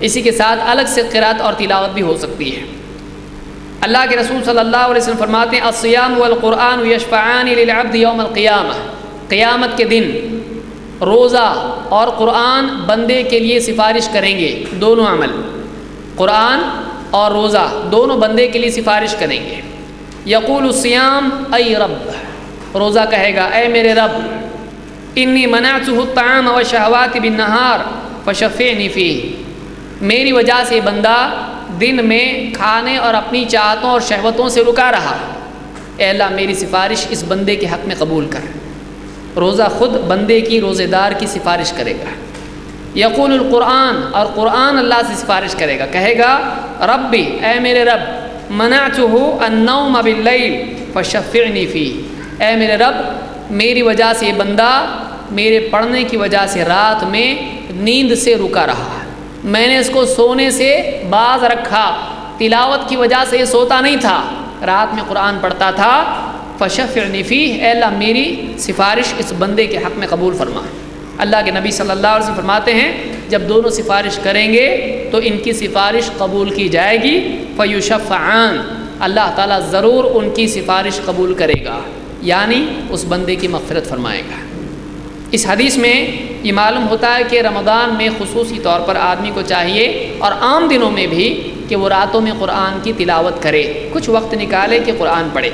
اسی کے ساتھ الگ سے قرات اور تلاوت بھی ہو سکتی ہے۔ اللہ کے رسول صلی اللہ علیہ وسلم فرماتے ہیں الصیام والقرآن یشفعان للعبد یوم القیامہ، قیامت کے دن روزہ اور قرآن بندے کے لیے سفارش کریں گے۔ دونوں عمل، قرآن اور روزہ دونوں بندے کے لیے سفارش کریں گے۔ یقول الصیام ای رب، روزہ کہے گا اے میرے رب، انی منعته الطعام والشہوات بالنہار فشفعنی فیہ، میری وجہ سے بندہ دن میں کھانے اور اپنی چاہتوں اور شہوتوں سے رکا رہا، اے اللہ میری سفارش اس بندے کے حق میں قبول کر۔ روزہ خود بندے کی روزے دار کی سفارش کرے گا۔ یقول القرآن، اور قرآن اللہ سے سفارش کرے گا، کہے گا ربی، اے میرے رب، منعته النوم باللیل فشفعنی فیہ، اے میرے رب میری وجہ سے یہ بندہ میرے پڑھنے کی وجہ سے رات میں نیند سے رکا رہا، میں نے اس کو سونے سے باز رکھا، تلاوت کی وجہ سے یہ سوتا نہیں تھا، رات میں قرآن پڑھتا تھا، فشفعنی فیہ، اے اللہ میری سفارش اس بندے کے حق میں قبول فرما۔ اللہ کے نبی صلی اللہ علیہ وسلم فرماتے ہیں جب دونوں سفارش کریں گے تو ان کی سفارش قبول کی جائے گی، فیشفعان، اللہ تعالیٰ ضرور ان کی سفارش قبول کرے گا، یعنی اس بندے کی مغفرت فرمائے گا۔ اس حدیث میں یہ معلوم ہوتا ہے کہ رمضان میں خصوصی طور پر آدمی کو چاہیے اور عام دنوں میں بھی کہ وہ راتوں میں قرآن کی تلاوت کرے، کچھ وقت نکالے کہ قرآن پڑھے۔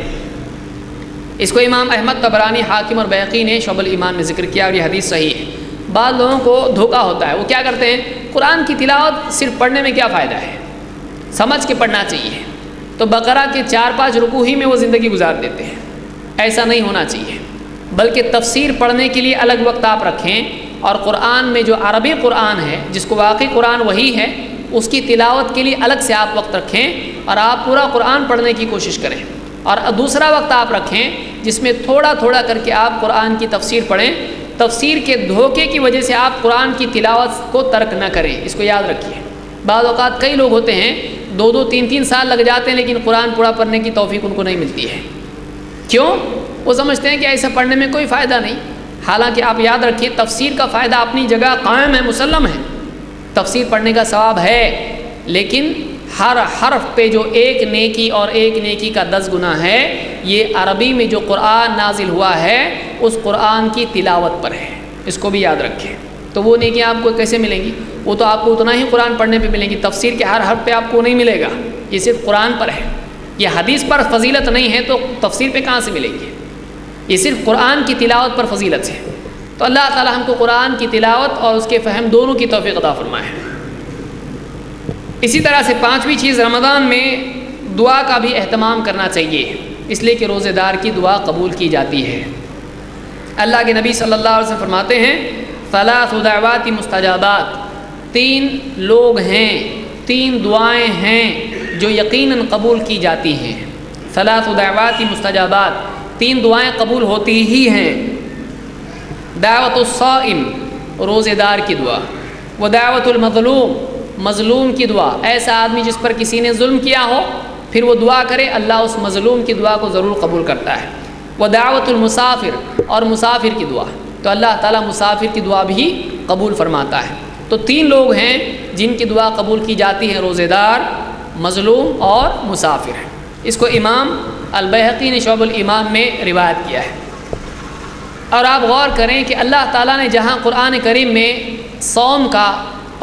اس کو امام احمد طبرانی، حاکم اور بیہقی نے شعب الایمان میں ذکر کیا، اور یہ حدیث صحیح ہے۔ بعض لوگوں کو دھوکہ ہوتا ہے، وہ کیا کرتے ہیں قرآن کی تلاوت صرف پڑھنے میں کیا فائدہ ہے، سمجھ کے پڑھنا چاہیے، تو بقرہ کے 4-5 رکوع ہی میں وہ زندگی گزار دیتے ہیں۔ ایسا نہیں ہونا چاہیے، بلکہ تفسیر پڑھنے کے لیے الگ وقت آپ رکھیں، اور قرآن میں جو عربی قرآن ہے جس کو واقعی قرآن وہی ہے اس کی تلاوت کے لیے الگ سے آپ وقت رکھیں اور آپ پورا قرآن پڑھنے کی کوشش کریں، اور دوسرا وقت آپ رکھیں جس میں تھوڑا تھوڑا کر کے آپ قرآن کی تفسیر پڑھیں۔ تفسیر کے دھوکے کی وجہ سے آپ قرآن کی تلاوت کو ترک نہ کریں، اس کو یاد رکھیے۔ بعض اوقات کئی لوگ ہوتے ہیں 2-2 3-3 سال لگ جاتے ہیں لیکن قرآن پورا پڑھنے کی توفیق ان کو نہیں ملتی ہے۔ کیوں؟ وہ سمجھتے ہیں کہ ایسا پڑھنے میں کوئی فائدہ نہیں، حالانکہ آپ یاد رکھیے تفسیر کا فائدہ اپنی جگہ قائم ہے، مسلم ہے، تفسیر پڑھنے کا ثواب ہے، لیکن ہر حرف پہ جو ایک نیکی اور ایک نیکی کا 10 گنا ہے، یہ عربی میں جو قرآن نازل ہوا ہے اس قرآن کی تلاوت پر ہے، اس کو بھی یاد رکھیں۔ تو وہ نیکیاں آپ کو کیسے ملیں گی؟ وہ تو آپ کو اتنا ہی قرآن پڑھنے پہ ملیں گی، تفسیر کے ہر حرف پہ آپ کو نہیں ملے گا، یہ صرف قرآن پر ہے۔ یہ حدیث پر فضیلت نہیں ہے تو تفسیر پہ کہاں سے ملے گی؟ یہ صرف قرآن کی تلاوت پر فضیلت ہے۔ تو اللہ تعالی ہم کو قرآن کی تلاوت اور اس کے فہم دونوں کی توفیق عطا فرمائے۔ اسی طرح سے 5ویں چیز، رمضان میں دعا کا بھی اہتمام کرنا چاہیے، اس لیے کہ روزے دار کی دعا قبول کی جاتی ہے۔ اللہ کے نبی صلی اللہ علیہ وسلم فرماتے ہیں 3 دعوات مستجابات، 3 لوگ ہیں، 3 دعائیں ہیں جو یقیناً قبول کی جاتی ہیں۔ 3 دعوات مستجابات، 3 دعائیں قبول ہوتی ہی ہیں۔ دعوت الصائم، روزے دار کی دعا، و دعوت المظلوم، مظلوم کی دعا، ایسا آدمی جس پر کسی نے ظلم کیا ہو پھر وہ دعا کرے اللہ اس مظلوم کی دعا کو ضرور قبول کرتا ہے۔ و دعوت المسافر، اور مسافر کی دعا، تو اللہ تعالیٰ مسافر کی دعا بھی قبول فرماتا ہے۔ تو 3 لوگ ہیں جن کی دعا قبول کی جاتی ہے، روزے دار، مظلوم اور مسافر۔ اس کو امام البیہقی نے شعب الایمان میں روایت کیا ہے۔ اور آپ غور کریں کہ اللہ تعالیٰ نے جہاں قرآن کریم میں صوم کا،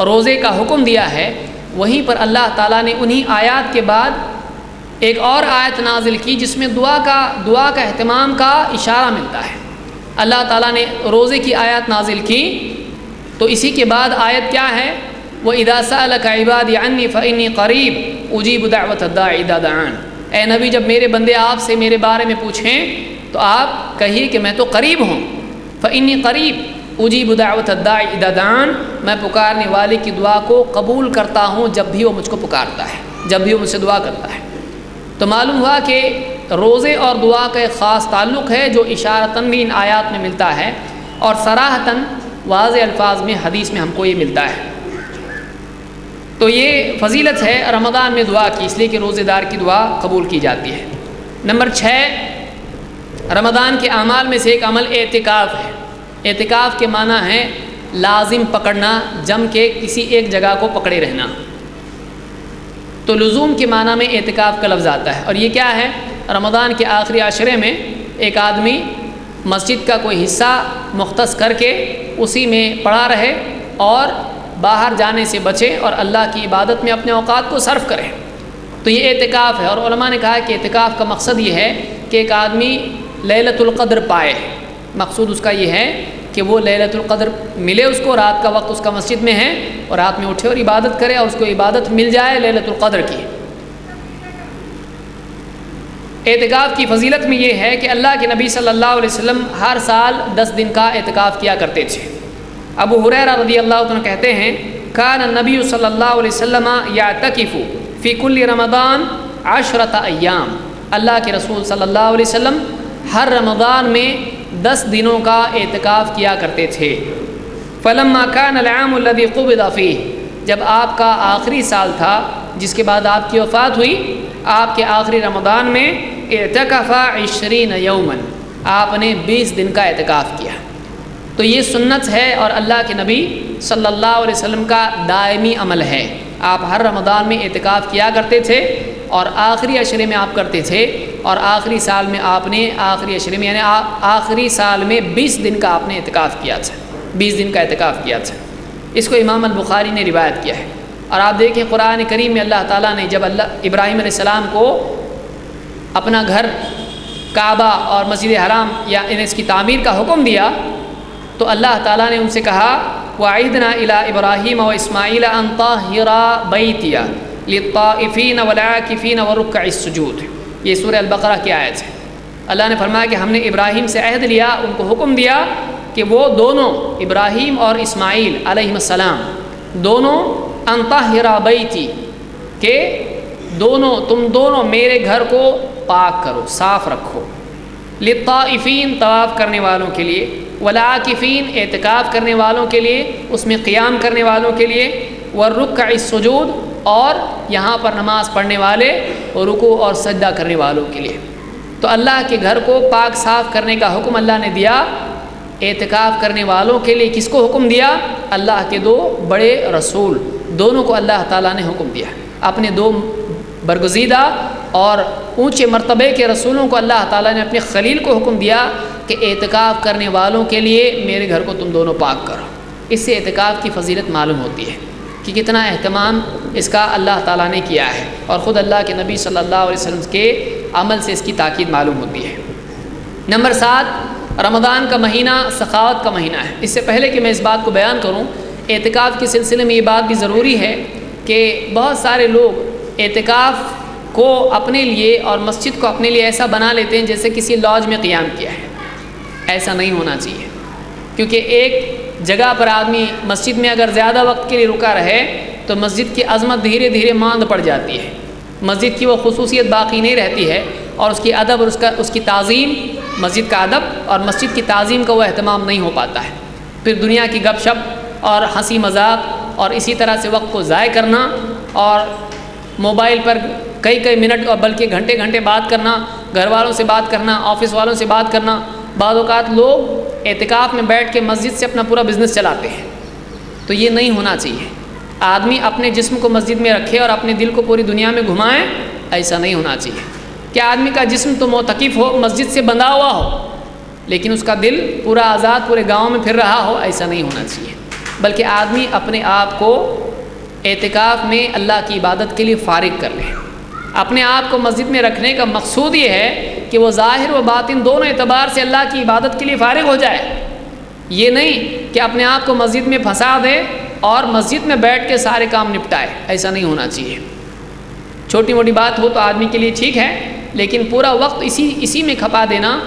روزے کا حکم دیا ہے، وہیں پر اللہ تعالیٰ نے انہی آیات کے بعد ایک اور آیت نازل کی جس میں دعا کا اہتمام کا اشارہ ملتا ہے۔ اللہ تعالیٰ نے روزے کی آیات نازل کی تو اسی کے بعد آیت کیا ہے؟ وَإِذَا سَأَلَكَ عِبَادِي عَنِّي فَإِنِّي قَرِيبٌ أُجِيبُ دَعْوَةَ الدَّاعِ إِذَا دَعَانِ، اے نبی جب میرے بندے آپ سے میرے بارے میں پوچھیں تو آپ کہیے کہ میں تو قریب ہوں۔ فَإِنِّي قَرِيبٌ أُجِيبُ دَعْوَةَ الدَّاعِ إِذَا دَعَانِ، میں پکارنے والے کی دعا کو قبول کرتا ہوں جب بھی وہ مجھ کو پکارتا ہے، جب بھی وہ مجھ سے دعا کرتا ہے۔ تو معلوم ہوا کہ روزے اور دعا کا ایک خاص تعلق ہے جو اشارتاً بھی ان آیات میں ملتا ہے اور صراحتاً واضح الفاظ میں حدیث میں ہم کو یہ ملتا ہے۔ تو یہ فضیلت ہے رمضان میں دعا کی، اس لیے کہ روزے دار کی دعا قبول کی جاتی ہے۔ نمبر 6، رمضان کے اعمال میں سے ایک عمل اعتکاف ہے۔ اعتکاف کے معنی ہے لازم پکڑنا، جم کے کسی ایک جگہ کو پکڑے رہنا۔ تو لزوم کے معنی میں اعتکاف کا لفظ آتا ہے، اور یہ کیا ہے؟ رمضان کے آخری عشرے میں ایک آدمی مسجد کا کوئی حصہ مختص کر کے اسی میں پڑا رہے اور باہر جانے سے بچے اور اللہ کی عبادت میں اپنے اوقات کو صرف کرے، تو یہ اعتکاف ہے۔ اور علماء نے کہا کہ اعتکاف کا مقصد یہ ہے کہ ایک آدمی لیلۃ القدر پائے، مقصود اس کا یہ ہے کہ وہ لیلۃ القدر ملے اس کو، رات کا وقت اس کا مسجد میں ہے اور رات میں اٹھے اور عبادت کرے اور اس کو عبادت مل جائے لیلۃ القدر کی۔ اعتکاف کی فضیلت میں یہ ہے کہ اللہ کے نبی صلی اللہ علیہ وسلم ہر سال 10 دن کا اعتکاف کیا کرتے تھے۔ ابو ہریرہ رضی اللہ عنہ کہتے ہیں کان النبی صلی اللہ علیہ وسلم یعتکف فی کل رمضان 10 ایام، اللہ کے رسول صلی اللہ علیہ وسلم ہر رمضان میں 10 دنوں کا اعتکاف کیا کرتے تھے۔ فلما کان العام الذی قبض فیہ، جب آپ کا آخری سال تھا جس کے بعد آپ کی وفات ہوئی، آپ کے آخری رمضان میں اعتکف 20 یوما، آپ نے 20 دن کا اعتکاف کیا۔ تو یہ سنت ہے اور اللہ کے نبی صلی اللہ علیہ وسلم کا دائمی عمل ہے۔ آپ ہر رمضان میں اعتکاف کیا کرتے تھے اور آخری عشرے میں آپ کرتے تھے، اور آخری سال میں آپ نے آخری عشرے میں یعنی آخری سال میں 20 دن کا آپ نے اعتکاف کیا تھا، 20 دن کا اعتکاف کیا تھا۔ اس کو امام البخاری نے روایت کیا ہے۔ اور آپ دیکھیں قرآن کریم میں اللہ تعالیٰ نے جب ابراہیم علیہ السلام کو اپنا گھر کعبہ اور مسجد حرام یا اس کی تعمیر کا حکم دیا تو اللہ تعالیٰ نے ان سے کہا وَعِدْنَا إِلَىٰ إِبْرَاهِيمَ وَإِسْمَاعِيلَ أَن طَهِّرَا بَيْتِيَ لِلطَّائِفِينَ وَالْعَاكِفِينَ وَرُكَّعِ السُّجُودِ، یہ سورہ البقرہ کی آیت ہے۔ اللہ نے فرمایا کہ ہم نے ابراہیم سے عہد لیا، ان کو حکم دیا کہ وہ دونوں ابراہیم اور اسماعیل علیہ السلام دونوں ان طَهِّرَا بَيْتِي، کہ تم دونوں میرے گھر کو پاک کرو، صاف رکھو، للطائفین طواف کرنے والوں کے لیے، والعاکفین اعتکاف کرنے والوں کے لیے، اس میں قیام کرنے والوں کے لیے، والرکع السجود اور یہاں پر نماز پڑھنے والے اور رکوع اور سجدہ کرنے والوں کے لیے۔ تو اللہ کے گھر کو پاک صاف کرنے کا حکم اللہ نے دیا اعتکاف کرنے والوں کے لیے۔ کس کو حکم دیا؟ اللہ کے 2 بڑے رسول، دونوں کو اللہ تعالیٰ نے حکم دیا۔ اپنے 2 برگزیدہ اور اونچے مرتبے کے رسولوں کو اللہ تعالیٰ نے اپنے خلیل کو حکم دیا کہ اعتکاف کرنے والوں کے لیے میرے گھر کو تم دونوں پاک کرو۔ اس سے اعتکاف کی فضیلت معلوم ہوتی ہے کہ کتنا اہتمام اس کا اللہ تعالیٰ نے کیا ہے، اور خود اللہ کے نبی صلی اللہ علیہ وسلم کے عمل سے اس کی تاکید معلوم ہوتی ہے۔ نمبر 7، رمضان کا مہینہ سخاوت کا مہینہ ہے۔ اس سے پہلے کہ میں اس بات کو بیان کروں، اعتکاف کے سلسلے میں یہ بات بھی ضروری ہے کہ بہت سارے لوگ اعتکاف کو اپنے لیے اور مسجد کو اپنے لیے ایسا بنا لیتے ہیں جیسے کسی لاج میں قیام کیا ہے۔ ایسا نہیں ہونا چاہیے، کیونکہ ایک جگہ پر آدمی مسجد میں اگر زیادہ وقت کے لیے رکا رہے تو مسجد کی عظمت دھیرے دھیرے ماند پڑ جاتی ہے، مسجد کی وہ خصوصیت باقی نہیں رہتی ہے، اور اس کی ادب اور اس کی تعظیم، مسجد کا ادب اور مسجد کی تعظیم کا وہ اہتمام نہیں ہو پاتا ہے۔ پھر دنیا کی گپ شپ اور ہنسی مذاق اور اسی طرح سے وقت کو ضائع کرنا اور موبائل پر کئی منٹ اور بلکہ گھنٹے گھنٹے بات کرنا، گھر والوں سے بات کرنا، آفس والوں سے بات کرنا۔ بعض اوقات لوگ اعتکاف میں بیٹھ کے مسجد سے اپنا پورا بزنس چلاتے ہیں، تو یہ نہیں ہونا چاہیے۔ آدمی اپنے جسم کو مسجد میں رکھے اور اپنے دل کو پوری دنیا میں گھمائے، ایسا نہیں ہونا چاہیے۔ کہ آدمی کا جسم تو معتکف ہو، مسجد سے بندھا ہوا ہو، لیکن اس کا دل پورا آزاد پورے گاؤں میں پھر رہا ہو، ایسا نہیں ہونا چاہیے۔ بلکہ آدمی اپنے آپ کو اعتکاف میں اللہ کی عبادت کے لیے فارغ کر لے۔ اپنے آپ کو مسجد میں رکھنے کا مقصود یہ ہے کہ وہ ظاہر و باطن دونوں اعتبار سے اللہ کی عبادت کے لیے فارغ ہو جائے۔ یہ نہیں کہ اپنے آپ کو مسجد میں پھنسا دے اور مسجد میں بیٹھ کے سارے کام نپٹائے، ایسا نہیں ہونا چاہیے۔ چھوٹی موٹی بات ہو تو آدمی کے لیے ٹھیک ہے، لیکن پورا وقت اسی میں کھپا دینا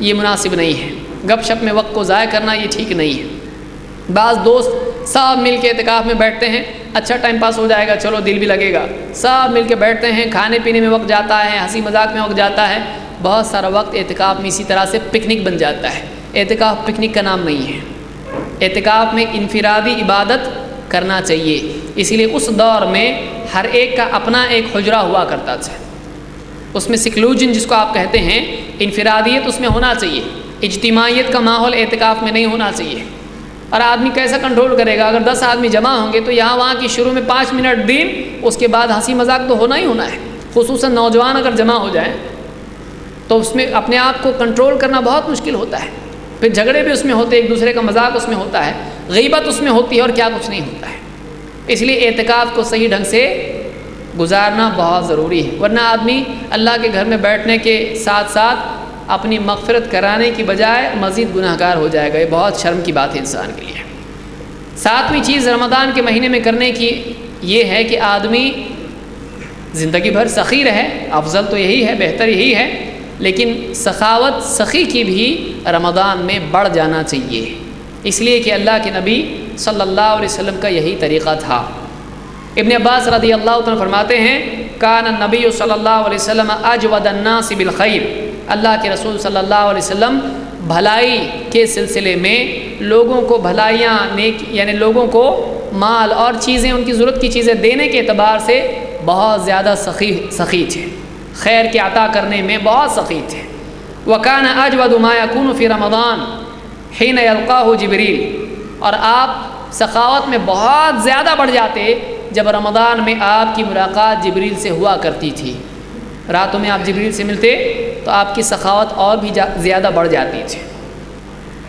یہ مناسب نہیں ہے۔ گپ شپ میں وقت کو ضائع کرنا یہ ٹھیک نہیں ہے۔ بعض دوست سب مل کے اعتکاف میں بیٹھتے ہیں اچھا ٹائم پاس ہو جائے گا، چلو دل بھی لگے گا، سب مل کے بیٹھتے ہیں، کھانے پینے میں وقت جاتا ہے، ہنسی مذاق میں وقت جاتا ہے، بہت سارا وقت اعتکاف میں اسی طرح سے پکنک بن جاتا ہے۔ اعتکاف پکنک کا نام نہیں ہے، اعتکاف میں انفرادی عبادت کرنا چاہیے۔ اسی لیے اس دور میں ہر ایک کا اپنا ایک حجرہ ہوا کرتا تھا، اس میں سیکلوژن جس کو آپ کہتے ہیں، انفرادیت اس میں ہونا چاہیے، اجتماعیت کا ماحول اعتکاف میں نہیں ہونا چاہیے۔ اور آدمی کیسا کنٹرول کرے گا؟ اگر 10 آدمی جمع ہوں گے تو یہاں وہاں کی شروع میں 5 منٹ دین، اس کے بعد ہنسی مذاق تو ہونا ہی ہونا ہے، خصوصاً نوجوان اگر جمع ہو جائیں تو اس میں اپنے آپ کو کنٹرول کرنا بہت مشکل ہوتا ہے، پھر جھگڑے بھی اس میں ہوتے ہیں، ایک دوسرے کا مذاق اس میں ہوتا ہے، غیبت اس میں ہوتی ہے، اور کیا کچھ نہیں ہوتا ہے۔ اس لیے اعتکاف کو صحیح ڈھنگ سے گزارنا بہت ضروری ہے، ورنہ آدمی اللہ کے گھر میں بیٹھنے کے ساتھ ساتھ اپنی مغفرت کرانے کی بجائے مزید گناہ گار ہو جائے گا۔ یہ بہت شرم کی بات ہے انسان کے لیے۔ 7ویں چیز رمضان کے مہینے میں کرنے کی یہ ہے کہ آدمی زندگی بھر سخی رہے، افضل تو یہی ہے، بہتر یہی ہے، لیکن سخاوت سخی کی بھی رمضان میں بڑھ جانا چاہیے، اس لیے کہ اللہ کے نبی صلی اللہ علیہ وسلم کا یہی طریقہ تھا۔ ابن عباس رضی اللہ عنہ فرماتے ہیں، کان النبی صلی اللہ علیہ وسلم اجود الناس بالخیر، اللہ کے رسول صلی اللہ علیہ وسلم بھلائی کے سلسلے میں لوگوں کو بھلائیاں یعنی لوگوں کو مال اور چیزیں، ان کی ضرورت کی چیزیں دینے کے اعتبار سے بہت زیادہ سخی تھے، خیر کے عطا کرنے میں بہت سخی تھے۔ وکان اجود ما یکون فی رمضان حین یلقاہ جبریل، اور آپ سخاوت میں بہت زیادہ بڑھ جاتے جب رمضان میں آپ کی ملاقات جبریل سے ہوا کرتی تھی، راتوں میں آپ جبریل سے ملتے تو آپ کی سخاوت اور بھی زیادہ بڑھ جاتی تھی۔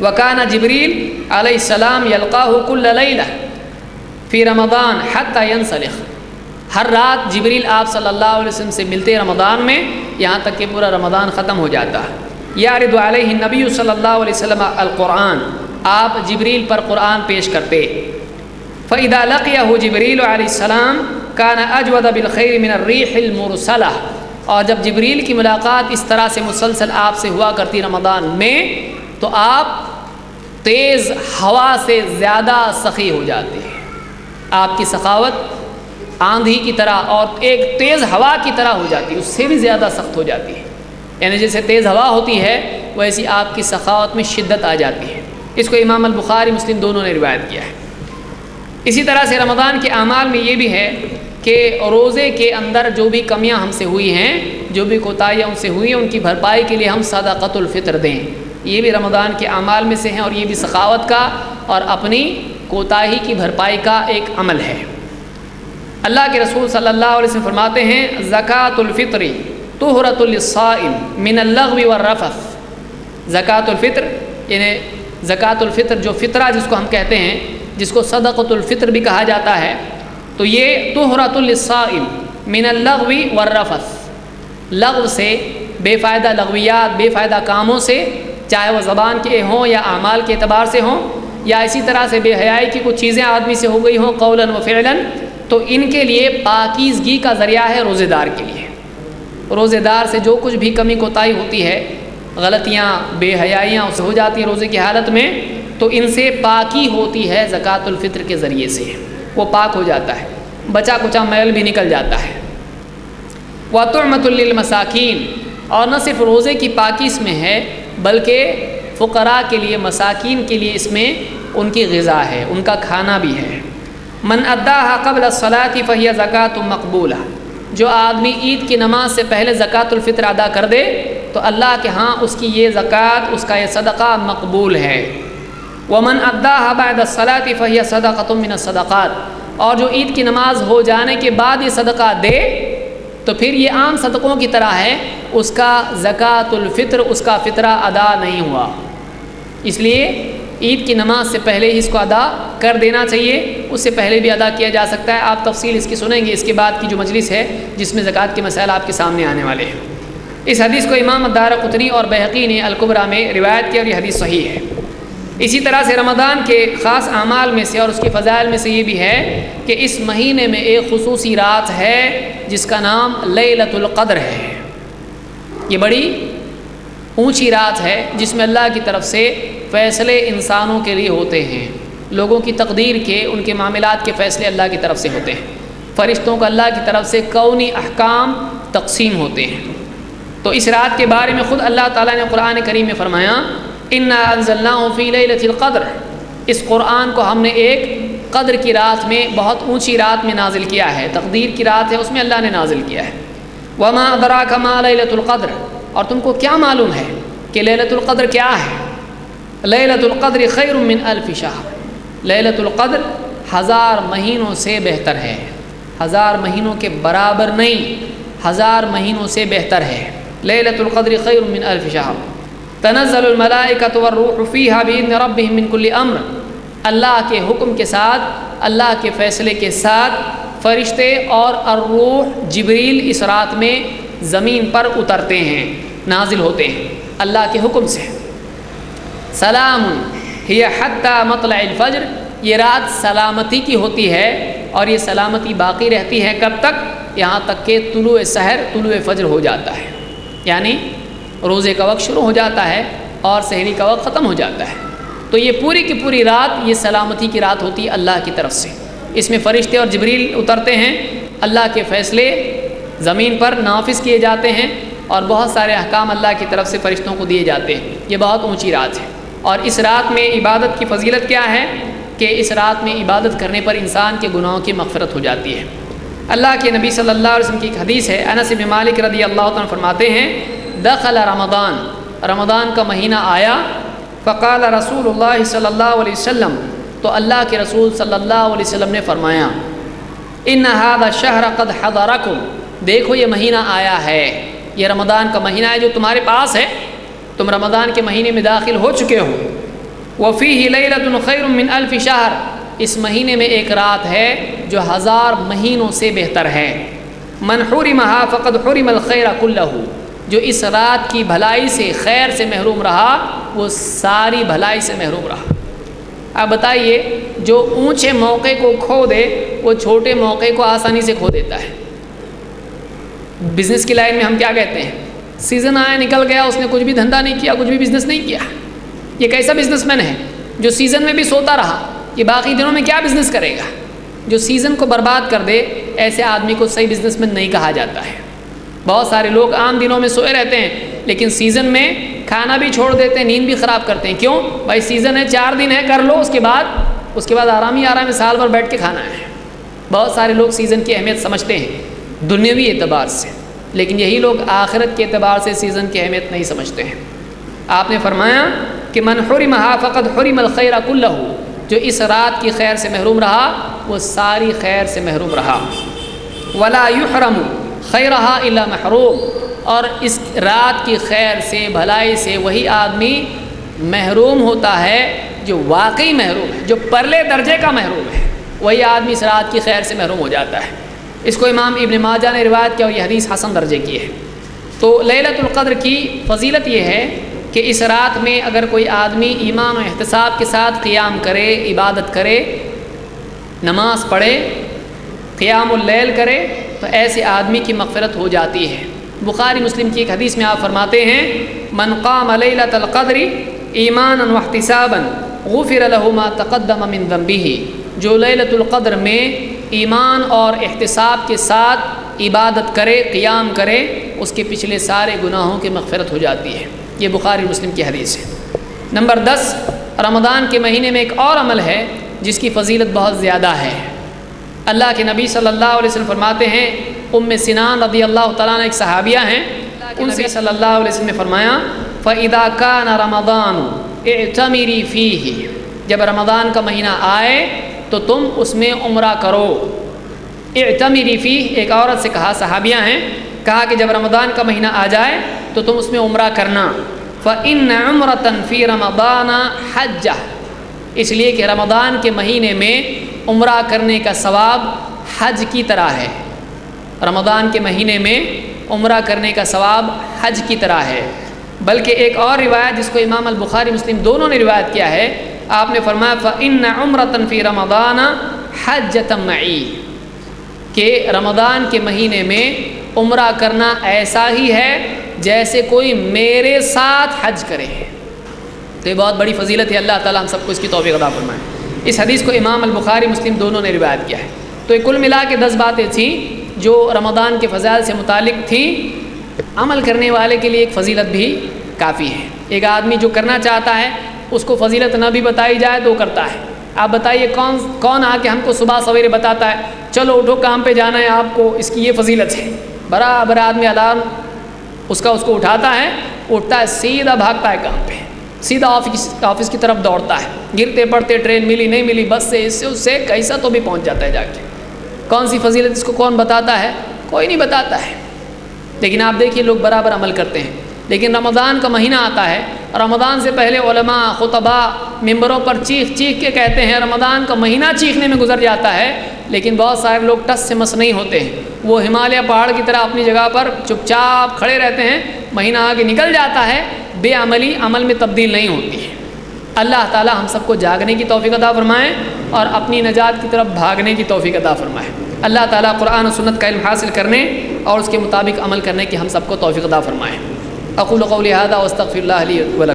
وکان جبریل علیہ السلام یلقاہ کل لیلہ فی رمضان حتی ینسلخ، ہر رات جبریل آپ صلی اللہ علیہ وسلم سے ملتے رمضان میں، یہاں تک کہ پورا رمضان ختم ہو جاتا۔ یعرض علیہ النبی صلی اللہ علیہ وسلم القرآن، آپ جبریل پر قرآن پیش کرتے۔ فَإِذَا لَقِيَهُ جِبْرِيلُ علیہ السلام كَانَ أَجْوَدَ بِالْخَيْرِ مِنَ الرِّيحِ الْمُرْسَلَةِ، اور جب جبریل کی ملاقات اس طرح سے مسلسل آپ سے ہوا کرتی رمضان میں تو آپ تیز ہوا سے زیادہ سخی ہو جاتے ہیں، آپ کی سخاوت آندھی کی طرح اور ایک تیز ہوا کی طرح ہو جاتی ہے، اس سے بھی زیادہ سخت ہو جاتی ہے، یعنی جیسے تیز ہوا ہوتی ہے ویسی آپ کی سخاوت میں شدت آ جاتی ہے۔ اس کو امام البخاری مسلم دونوں نے روایت کیا ہے۔ اسی طرح سے رمضان کے اعمال میں یہ بھی ہے کہ روزے کے اندر جو بھی کمیاں ہم سے ہوئی ہیں، جو بھی کوتاہیاں ہم سے ہوئی ہیں، ان کی بھرپائی کے لیے ہم صدقۃ الفطر دیں، یہ بھی رمضان کے اعمال میں سے ہیں، اور یہ بھی سخاوت کا اور اپنی کوتاہی کی بھرپائی کا ایک عمل ہے۔ اللہ کے رسول صلی اللہ علیہ وسلم فرماتے ہیں، زکوٰۃ الفطر طہرۃ للصائم من اللغو والرفث، زکوٰۃ الفطر یعنی زکوٰۃ الفطر جو فطرہ جس کو ہم کہتے ہیں، جس کو صدقۃ الفطر بھی کہا جاتا ہے، تو یہ طہرۃ للصائم من اللغو والرفث، لغو سے، بے فائدہ لغویات، بے فائدہ کاموں سے، چاہے وہ زبان کے ہوں یا اعمال کے اعتبار سے ہوں، یا اسی طرح سے بے حیائی کی کچھ چیزیں آدمی سے ہو گئی ہوں قولاً و فعلاً، تو ان کے لیے پاکیزگی کا ذریعہ ہے روزے دار کے لیے۔ روزے دار سے جو کچھ بھی کمی کوتاہی ہوتی ہے، غلطیاں، بے حیائیاں اس سے ہو جاتی ہیں روزے کی حالت میں، تو ان سے پاکی ہوتی ہے زکوٰۃ الفطر کے ذریعے سے، وہ پاک ہو جاتا ہے، بچا کچا میل بھی نکل جاتا ہے۔ وَطُعْمَةٌ لِّلْمَسَاكِينِ، اور نہ صرف روزے کی پاکی اس میں ہے بلکہ فقراء کے لیے، مساکین کے لیے اس میں ان کی غذا ہے، ان کا کھانا بھی ہے۔ من اداها قبل الصلاة فهي زکوٰۃ مقبولہ، جو آدمی عید کی نماز سے پہلے زکوٰۃ الفطر ادا کر دے تو اللہ کے ہاں اس کی یہ زکوٰۃ، اس کا یہ صدقہ مقبول ہے۔ ومن اداها بعد الصلاة فهي صدقۃ من الصدقات، اور جو عید کی نماز ہو جانے کے بعد یہ صدقہ دے تو پھر یہ عام صدقوں کی طرح ہے، اس کا زکوٰۃ الفطر، اس کا فطرہ ادا نہیں ہوا، اس لیے عید کی نماز سے پہلے اس کو ادا کر دینا چاہیے، اس سے پہلے بھی ادا کیا جا سکتا ہے۔ آپ تفصیل اس کی سنیں گے اس کے بعد کی جو مجلس ہے جس میں زکوٰۃ کے مسائل آپ کے سامنے آنے والے ہیں۔ اس حدیث کو امام الدارقطنی اور بہقی نے الکبریٰ میں روایت کیا اور یہ حدیث صحیح ہے۔ اسی طرح سے رمضان کے خاص اعمال میں سے اور اس کے فضائل میں سے یہ بھی ہے کہ اس مہینے میں ایک خصوصی رات ہے جس کا نام لیلۃ القدر ہے۔ یہ بڑی اونچی رات ہے جس میں اللہ کی طرف سے فیصلے انسانوں کے لیے ہوتے ہیں، لوگوں کی تقدیر کے، ان کے معاملات کے فیصلے اللہ کی طرف سے ہوتے ہیں۔ فرشتوں کو اللہ کی طرف سے کونی احکام تقسیم ہوتے ہیں۔ تو اس رات کے بارے میں خود اللہ تعالیٰ نے قرآن کریم میں فرمایا انا انزلناہ فی لیلۃ القدر، اس قرآن کو ہم نے ایک قدر کی رات میں، بہت اونچی رات میں نازل کیا ہے، تقدیر کی رات ہے، اس میں اللہ نے نازل کیا ہے۔ وما ادراک ما لیلۃ القدر، اور تم کو کیا معلوم ہے کہ لیلۃ القدر کیا ہے؟ لیلۃ القدر خیر من الف شہر، لیلۃ القدر 1000 مہینوں سے بہتر ہے، 1000 مہینوں کے برابر نہیں، 1000 مہینوں سے بہتر ہے۔ لیلۃ القدر خیر من الف شہر تنزل الملائکۃ والروح فیہا بإذن ربہم من کل امر، اللہ کے حکم کے ساتھ، اللہ کے فیصلے کے ساتھ فرشتے اور الروح جبریل اس رات میں زمین پر اترتے ہیں، نازل ہوتے ہیں اللہ کے حکم سے۔ سلام ہی حتی مطلع الفجر، یہ رات سلامتی کی ہوتی ہے، اور یہ سلامتی باقی رہتی ہے کب تک؟ یہاں تک کہ طلوع سحر، طلوع فجر ہو جاتا ہے، یعنی روزے کا وقت شروع ہو جاتا ہے اور سحری کا وقت ختم ہو جاتا ہے۔ تو یہ پوری کی پوری رات یہ سلامتی کی رات ہوتی ہے اللہ کی طرف سے۔ اس میں فرشتے اور جبریل اترتے ہیں، اللہ کے فیصلے زمین پر نافذ کیے جاتے ہیں، اور بہت سارے احکام اللہ کی طرف سے فرشتوں کو دیے جاتے ہیں۔ یہ بہت اونچی رات ہے، اور اس رات میں عبادت کی فضیلت کیا ہے کہ اس رات میں عبادت کرنے پر انسان کے گناہوں کی مغفرت ہو جاتی ہے۔ اللہ کے نبی صلی اللہ علیہ وسلم کی ایک حدیث ہے، انس بن مالک رضی اللہ عنہ فرماتے ہیں دخل رمضان، رمضان کا مہینہ آیا، فقال رسول اللہ صلی اللہ علیہ وسلم، تو اللہ کے رسول صلی اللہ علیہ وسلم نے فرمایا ان هذا الشهر قد حضرکم، دیکھو یہ مہینہ آیا ہے، یہ رمضان کا مہینہ ہے جو تمہارے پاس ہے، تم رمضان کے مہینے میں داخل ہو چکے ہو۔ وفیہ لیلۃ خیر من الف شہر، اس مہینے میں ایک رات ہے جو 1000 مہینوں سے بہتر ہے۔ من حرمها فقد حرم الخیر کلہ، جو اس رات کی بھلائی سے، خیر سے محروم رہا، وہ ساری بھلائی سے محروم رہا۔ اب بتائیے، جو اونچے موقع کو کھو دے وہ چھوٹے موقع کو آسانی سے کھو دیتا ہے۔ بزنس کی لائن میں ہم کیا کہتے ہیں؟ سیزن آیا نکل گیا، اس نے کچھ بھی دھندا نہیں کیا، کچھ بھی بزنس نہیں کیا۔ یہ کیسا بزنس مین ہے جو سیزن میں بھی سوتا رہا؟ یہ باقی دنوں میں کیا بزنس کرے گا؟ جو سیزن کو برباد کر دے، ایسے آدمی کو صحیح بزنس مین نہیں کہا جاتا ہے۔ بہت سارے لوگ عام دنوں میں سوئے رہتے ہیں، لیکن سیزن میں کھانا بھی چھوڑ دیتے ہیں، نیند بھی خراب کرتے ہیں۔ کیوں بھائی؟ سیزن ہے، 4 دن ہے، کر لو، اس کے بعد آرام ہی آرام ہے، سال بھر بیٹھ کے کھانا ہے۔ بہت سارے لوگ سیزن کی اہمیت سمجھتے ہیں دنیاوی اعتبار سے، لیکن یہی لوگ آخرت کے اعتبار سے سیزن کی اہمیت نہیں سمجھتے ہیں۔ آپ نے فرمایا کہ من حرمها فقد حرم الخیر کلہ، جو اس رات کی خیر سے محروم رہا وہ ساری خیر سے محروم رہا۔ ولا یحرم خیرہا الا محروم، اور اس رات کی خیر سے، بھلائی سے وہی آدمی محروم ہوتا ہے جو واقعی محروم ہے، جو پرلے درجے کا محروم ہے، وہی آدمی اس رات کی خیر سے محروم ہو جاتا ہے۔ اس کو امام ابن ماجہ نے روایت کیا اور یہ حدیث حسن درجے کی ہے۔ تو لیلۃ القدر کی فضیلت یہ ہے کہ اس رات میں اگر کوئی آدمی ایمان و احتساب کے ساتھ قیام کرے، عبادت کرے، نماز پڑھے، قیام اللیل کرے، تو ایسے آدمی کی مغفرت ہو جاتی ہے۔ بخاری مسلم کی ایک حدیث میں آپ فرماتے ہیں من قام لیلۃ القدر ایمانا واحتسابا غفر له ما تقدم من ذنبه، جو لیلۃ القدر میں ایمان اور احتساب کے ساتھ عبادت کرے، قیام کرے، اس کے پچھلے سارے گناہوں کی مغفرت ہو جاتی ہے۔ یہ بخاری مسلم کی حدیث ہے۔ نمبر 10، رمضان کے مہینے میں ایک اور عمل ہے جس کی فضیلت بہت زیادہ ہے۔ اللہ کے نبی صلی اللہ علیہ وسلم فرماتے ہیں، ام سنان رضی اللہ تعالیٰ عنہ ایک صحابیہ ہیں، ان سے صلی اللہ علیہ وسلم نے فرمایا فَإِذَا كَانَ رَمَضَانُ اعْتَمِرِي فِيهِ، جب رمضان کا مہینہ آئے تو تم اس میں عمرہ کرو۔ اعتمری فیہ، ایک عورت سے کہا، صحابیہ ہیں، کہا کہ جب رمضان کا مہینہ آ جائے تو تم اس میں عمرہ کرنا۔ فَإِنَّ عُمْرَةً فِي رَمَضَانَ حَجَّةٌ، اس لیے کہ رمضان کے مہینے میں عمرہ کرنے کا ثواب حج کی طرح ہے۔ رمضان کے مہینے میں عمرہ کرنے کا ثواب حج کی طرح ہے۔ بلکہ ایک اور روایت جس کو امام البخاری مسلم دونوں نے روایت کیا ہے، آپ نے فرمایا فَإِنَّ عُمْرَةً فِي رَمَضَانَ حَجَّةً مَعِي، کہ رمضان کے مہینے میں عمرہ کرنا ایسا ہی ہے جیسے کوئی میرے ساتھ حج کرے۔ تو یہ بہت بڑی فضیلت ہے، اللہ تعالیٰ ہم سب کو اس کی توفیق عطا فرمائے۔ اس حدیث کو امام البخاری مسلم دونوں نے روایت کیا ہے۔ تو یہ کل ملا کے 10 باتیں تھیں جو رمضان کے فضائل سے متعلق تھیں۔ عمل کرنے والے کے لیے ایک فضیلت بھی کافی ہے۔ ایک آدمی جو کرنا چاہتا ہے اس کو فضیلت نہ بھی بتائی جائے تو وہ کرتا ہے۔ آپ بتائیے کون آ کے ہم کو صبح سویرے بتاتا ہے چلو اٹھو کام پہ جانا ہے آپ کو، اس کی یہ فضیلت ہے۔ برابر آدمی الارم اس کو اٹھاتا ہے، اٹھتا ہے سیدھا بھاگتا ہے کام پہ، سیدھا آفس کی طرف دوڑتا ہے، گرتے پڑتے ٹرین ملی نہیں ملی بس سے اس سے کیسا تو بھی پہنچ جاتا ہے جا کے۔ کون سی فضیلت اس کو کون بتاتا ہے؟ کوئی نہیں بتاتا ہے، لیکن آپ دیکھیے لوگ برابر عمل کرتے ہیں۔ لیکن رمضان کا مہینہ آتا ہے، رمضان سے پہلے علماء خطباء ممبروں پر چیخ چیخ کے کہتے ہیں، رمضان کا مہینہ چیخنے میں گزر جاتا ہے، لیکن بہت سارے لوگ ٹس سے مس نہیں ہوتے ہیں، وہ ہمالیہ پہاڑ کی طرح اپنی جگہ پر چپ چاپ کھڑے رہتے ہیں، مہینہ آگے نکل جاتا ہے، بے عملی عمل میں تبدیل نہیں ہوتی ہے۔ اللہ تعالی ہم سب کو جاگنے کی توفیق عطا فرمائے اور اپنی نجات کی طرف بھاگنے کی توفیق عطا فرمائے۔ اللہ تعالیٰ قرآن و سنت کا علم حاصل کرنے اور اس کے مطابق عمل کرنے کی ہم سب کو توفیق عطا فرمائے۔ اقول قولی ھذا واستغفر اللہ لی ولکم۔